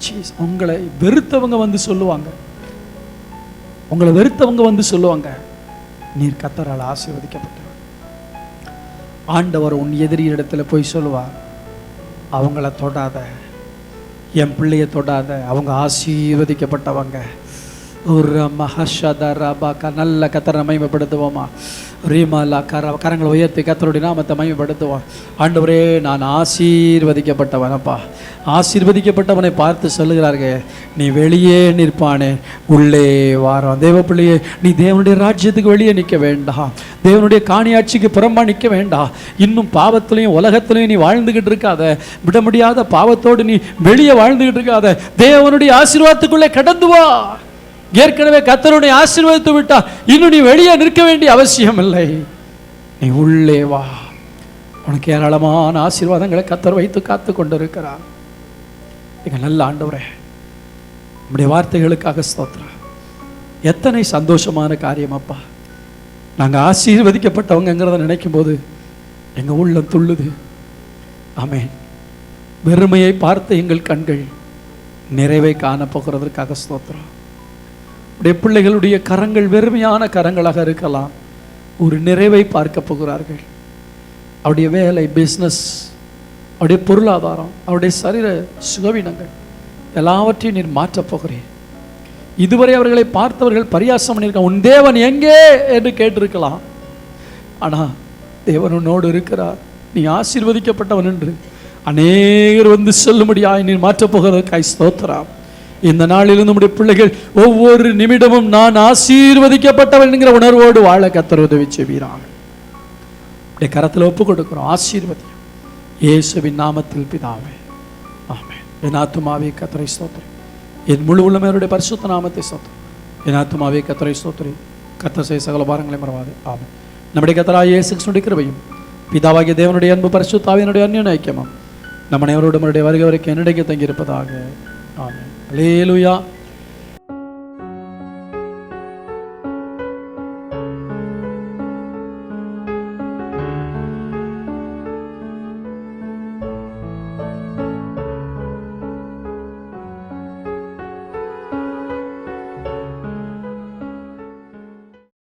Speaker 1: சீஸ். உங்களை வெறுத்தவங்க வந்து சொல்லுவாங்க, உங்களை வெறுத்தவங்க வந்து சொல்லுவாங்க, நீர் கர்த்தரால் ஆசீர்வதிக்கப்பட்டவன். ஆண்டவர் உன் எதிரி இடத்துல போய் சொல்லுவார், அவங்கள தொடாத, என் பிள்ளைய தொடாத, அவங்க ஆசீர்வதிக்கப்பட்டவங்க. ஒரு மஹஷதரபாக்கா. நல்ல கர்த்தரை மகிமைப்படுத்துவோமா? ரீமாலா கரங்களை உயர்த்தி கர்த்தருடைய நாமத்தை மகிமைப்படுத்துவோம். ஆண்டவரே நான் ஆசீர்வதிக்கப்பட்டவனப்பா. ஆசீர்வதிக்கப்பட்டவனை பார்த்து சொல்லுகிறார்கள், நீ வெளியே நிற்பானே உள்ளே வாரம். தேவ பிள்ளையே, நீ தேவனுடைய ராஜ்யத்துக்கு வெளியே நிற்க வேண்டாம், தேவனுடைய காணியாட்சிக்கு புறம்பா நிற்க வேண்டாம். இன்னும் பாவத்திலையும் உலகத்திலையும் நீ வாழ்ந்துகிட்டு இருக்காத, விட முடியாத பாவத்தோடு நீ வெளியே வாழ்ந்துகிட்டு இருக்காத, தேவனுடைய ஆசீர்வாதத்துக்குள்ளே கடந்து வா. ஏற்கனவே கர்த்தருடைய ஆசீர்வாதத்தை விட்டா இன்னும் நீ வெளியே நிற்க வேண்டிய அவசியம் இல்லை. நீ உள்ளே வா. உனக்கு ஏராளமான ஆசீர்வாதங்களை கர்த்தர் வைத்து காத்து கொண்டு இருக்கிறார். எங்கள் நல்ல ஆண்டவரே, நம்முடைய வார்த்தைகளுக்காக ஸ்தோத்திரம். எத்தனை சந்தோஷமான காரியம் அப்பா. நாங்கள் ஆசீர்வதிக்கப்பட்டவங்கிறத நினைக்கும் போது எங்கள் உள்ளம் துள்ளுது. ஆமென். வெறுமையை பார்த்த எங்கள் கண்கள் நிறைவை காணப்போகிறதற்காக ஸ்தோத்திரம். உடைய பிள்ளைகளுடைய கரங்கள் வெறுமையான கரங்களாக இருக்கலாம், ஒரு நிறைவை பார்க்க போகிறார்கள். அவருடைய வேலை, பிஸ்னஸ், அவருடைய பொருளாதாரம், அவருடைய சரீர சுகவீனங்கள் எல்லாவற்றையும் நீர் மாற்றப் போகிறேன். இதுவரை அவர்களை பார்த்தவர்கள் பரியாசம் பண்ணியிருக்காங்க. உன் தேவன் எங்கே என்று கேட்டிருக்கலாம். ஆனால் தேவன் உன்னோடு இருக்கிறார். நீ ஆசீர்வதிக்கப்பட்டவன் என்று அநேகர் வந்து சொல்லும்படியாய் நீ மாற்றப் போகிறதுக்காய் ஸ்தோத்திரம். இந்த நாளில் நம்முடைய பிள்ளைகள் ஒவ்வொரு நிமிடமும் நான் ஆசீர்வதிக்கப்பட்டவன் என்கிற உணர்வோடு வாழ கர்த்தர் உதவி செய்வீராக. கரத்தில் ஒப்பு கொடுக்கிறோம். ஆசீர்வதியும் இயேசுவின் நாமத்தில் பிதாவே, ஆமென். என் ஆத்துமாவே கர்த்தரை ஸ்தோத்திரி, என் முழு உள்ளமே அவருடைய பரிசுத்த நாமத்தை ஸ்தோத்திரி. என் ஆத்துமாவே கர்த்தரை ஸ்தோத்திரி, கர்த்தர் செய்த சகல பாரங்களை மறவாதே. ஆமென். நம்முடைய கர்த்தராகிய இயேசு கிறிஸ்துவின் கிருபையும் பிதாவாகிய தேவனுடைய அன்பு பரிசுத்த ஆவியினுடைய அன்யோன்ய ஐக்கியமும் நம்ம அனைவரோடும் வருகை வரைக்கும் என்னிடையே தங்கி இருப்பதாக. ஆமென். அல்லேலூயா.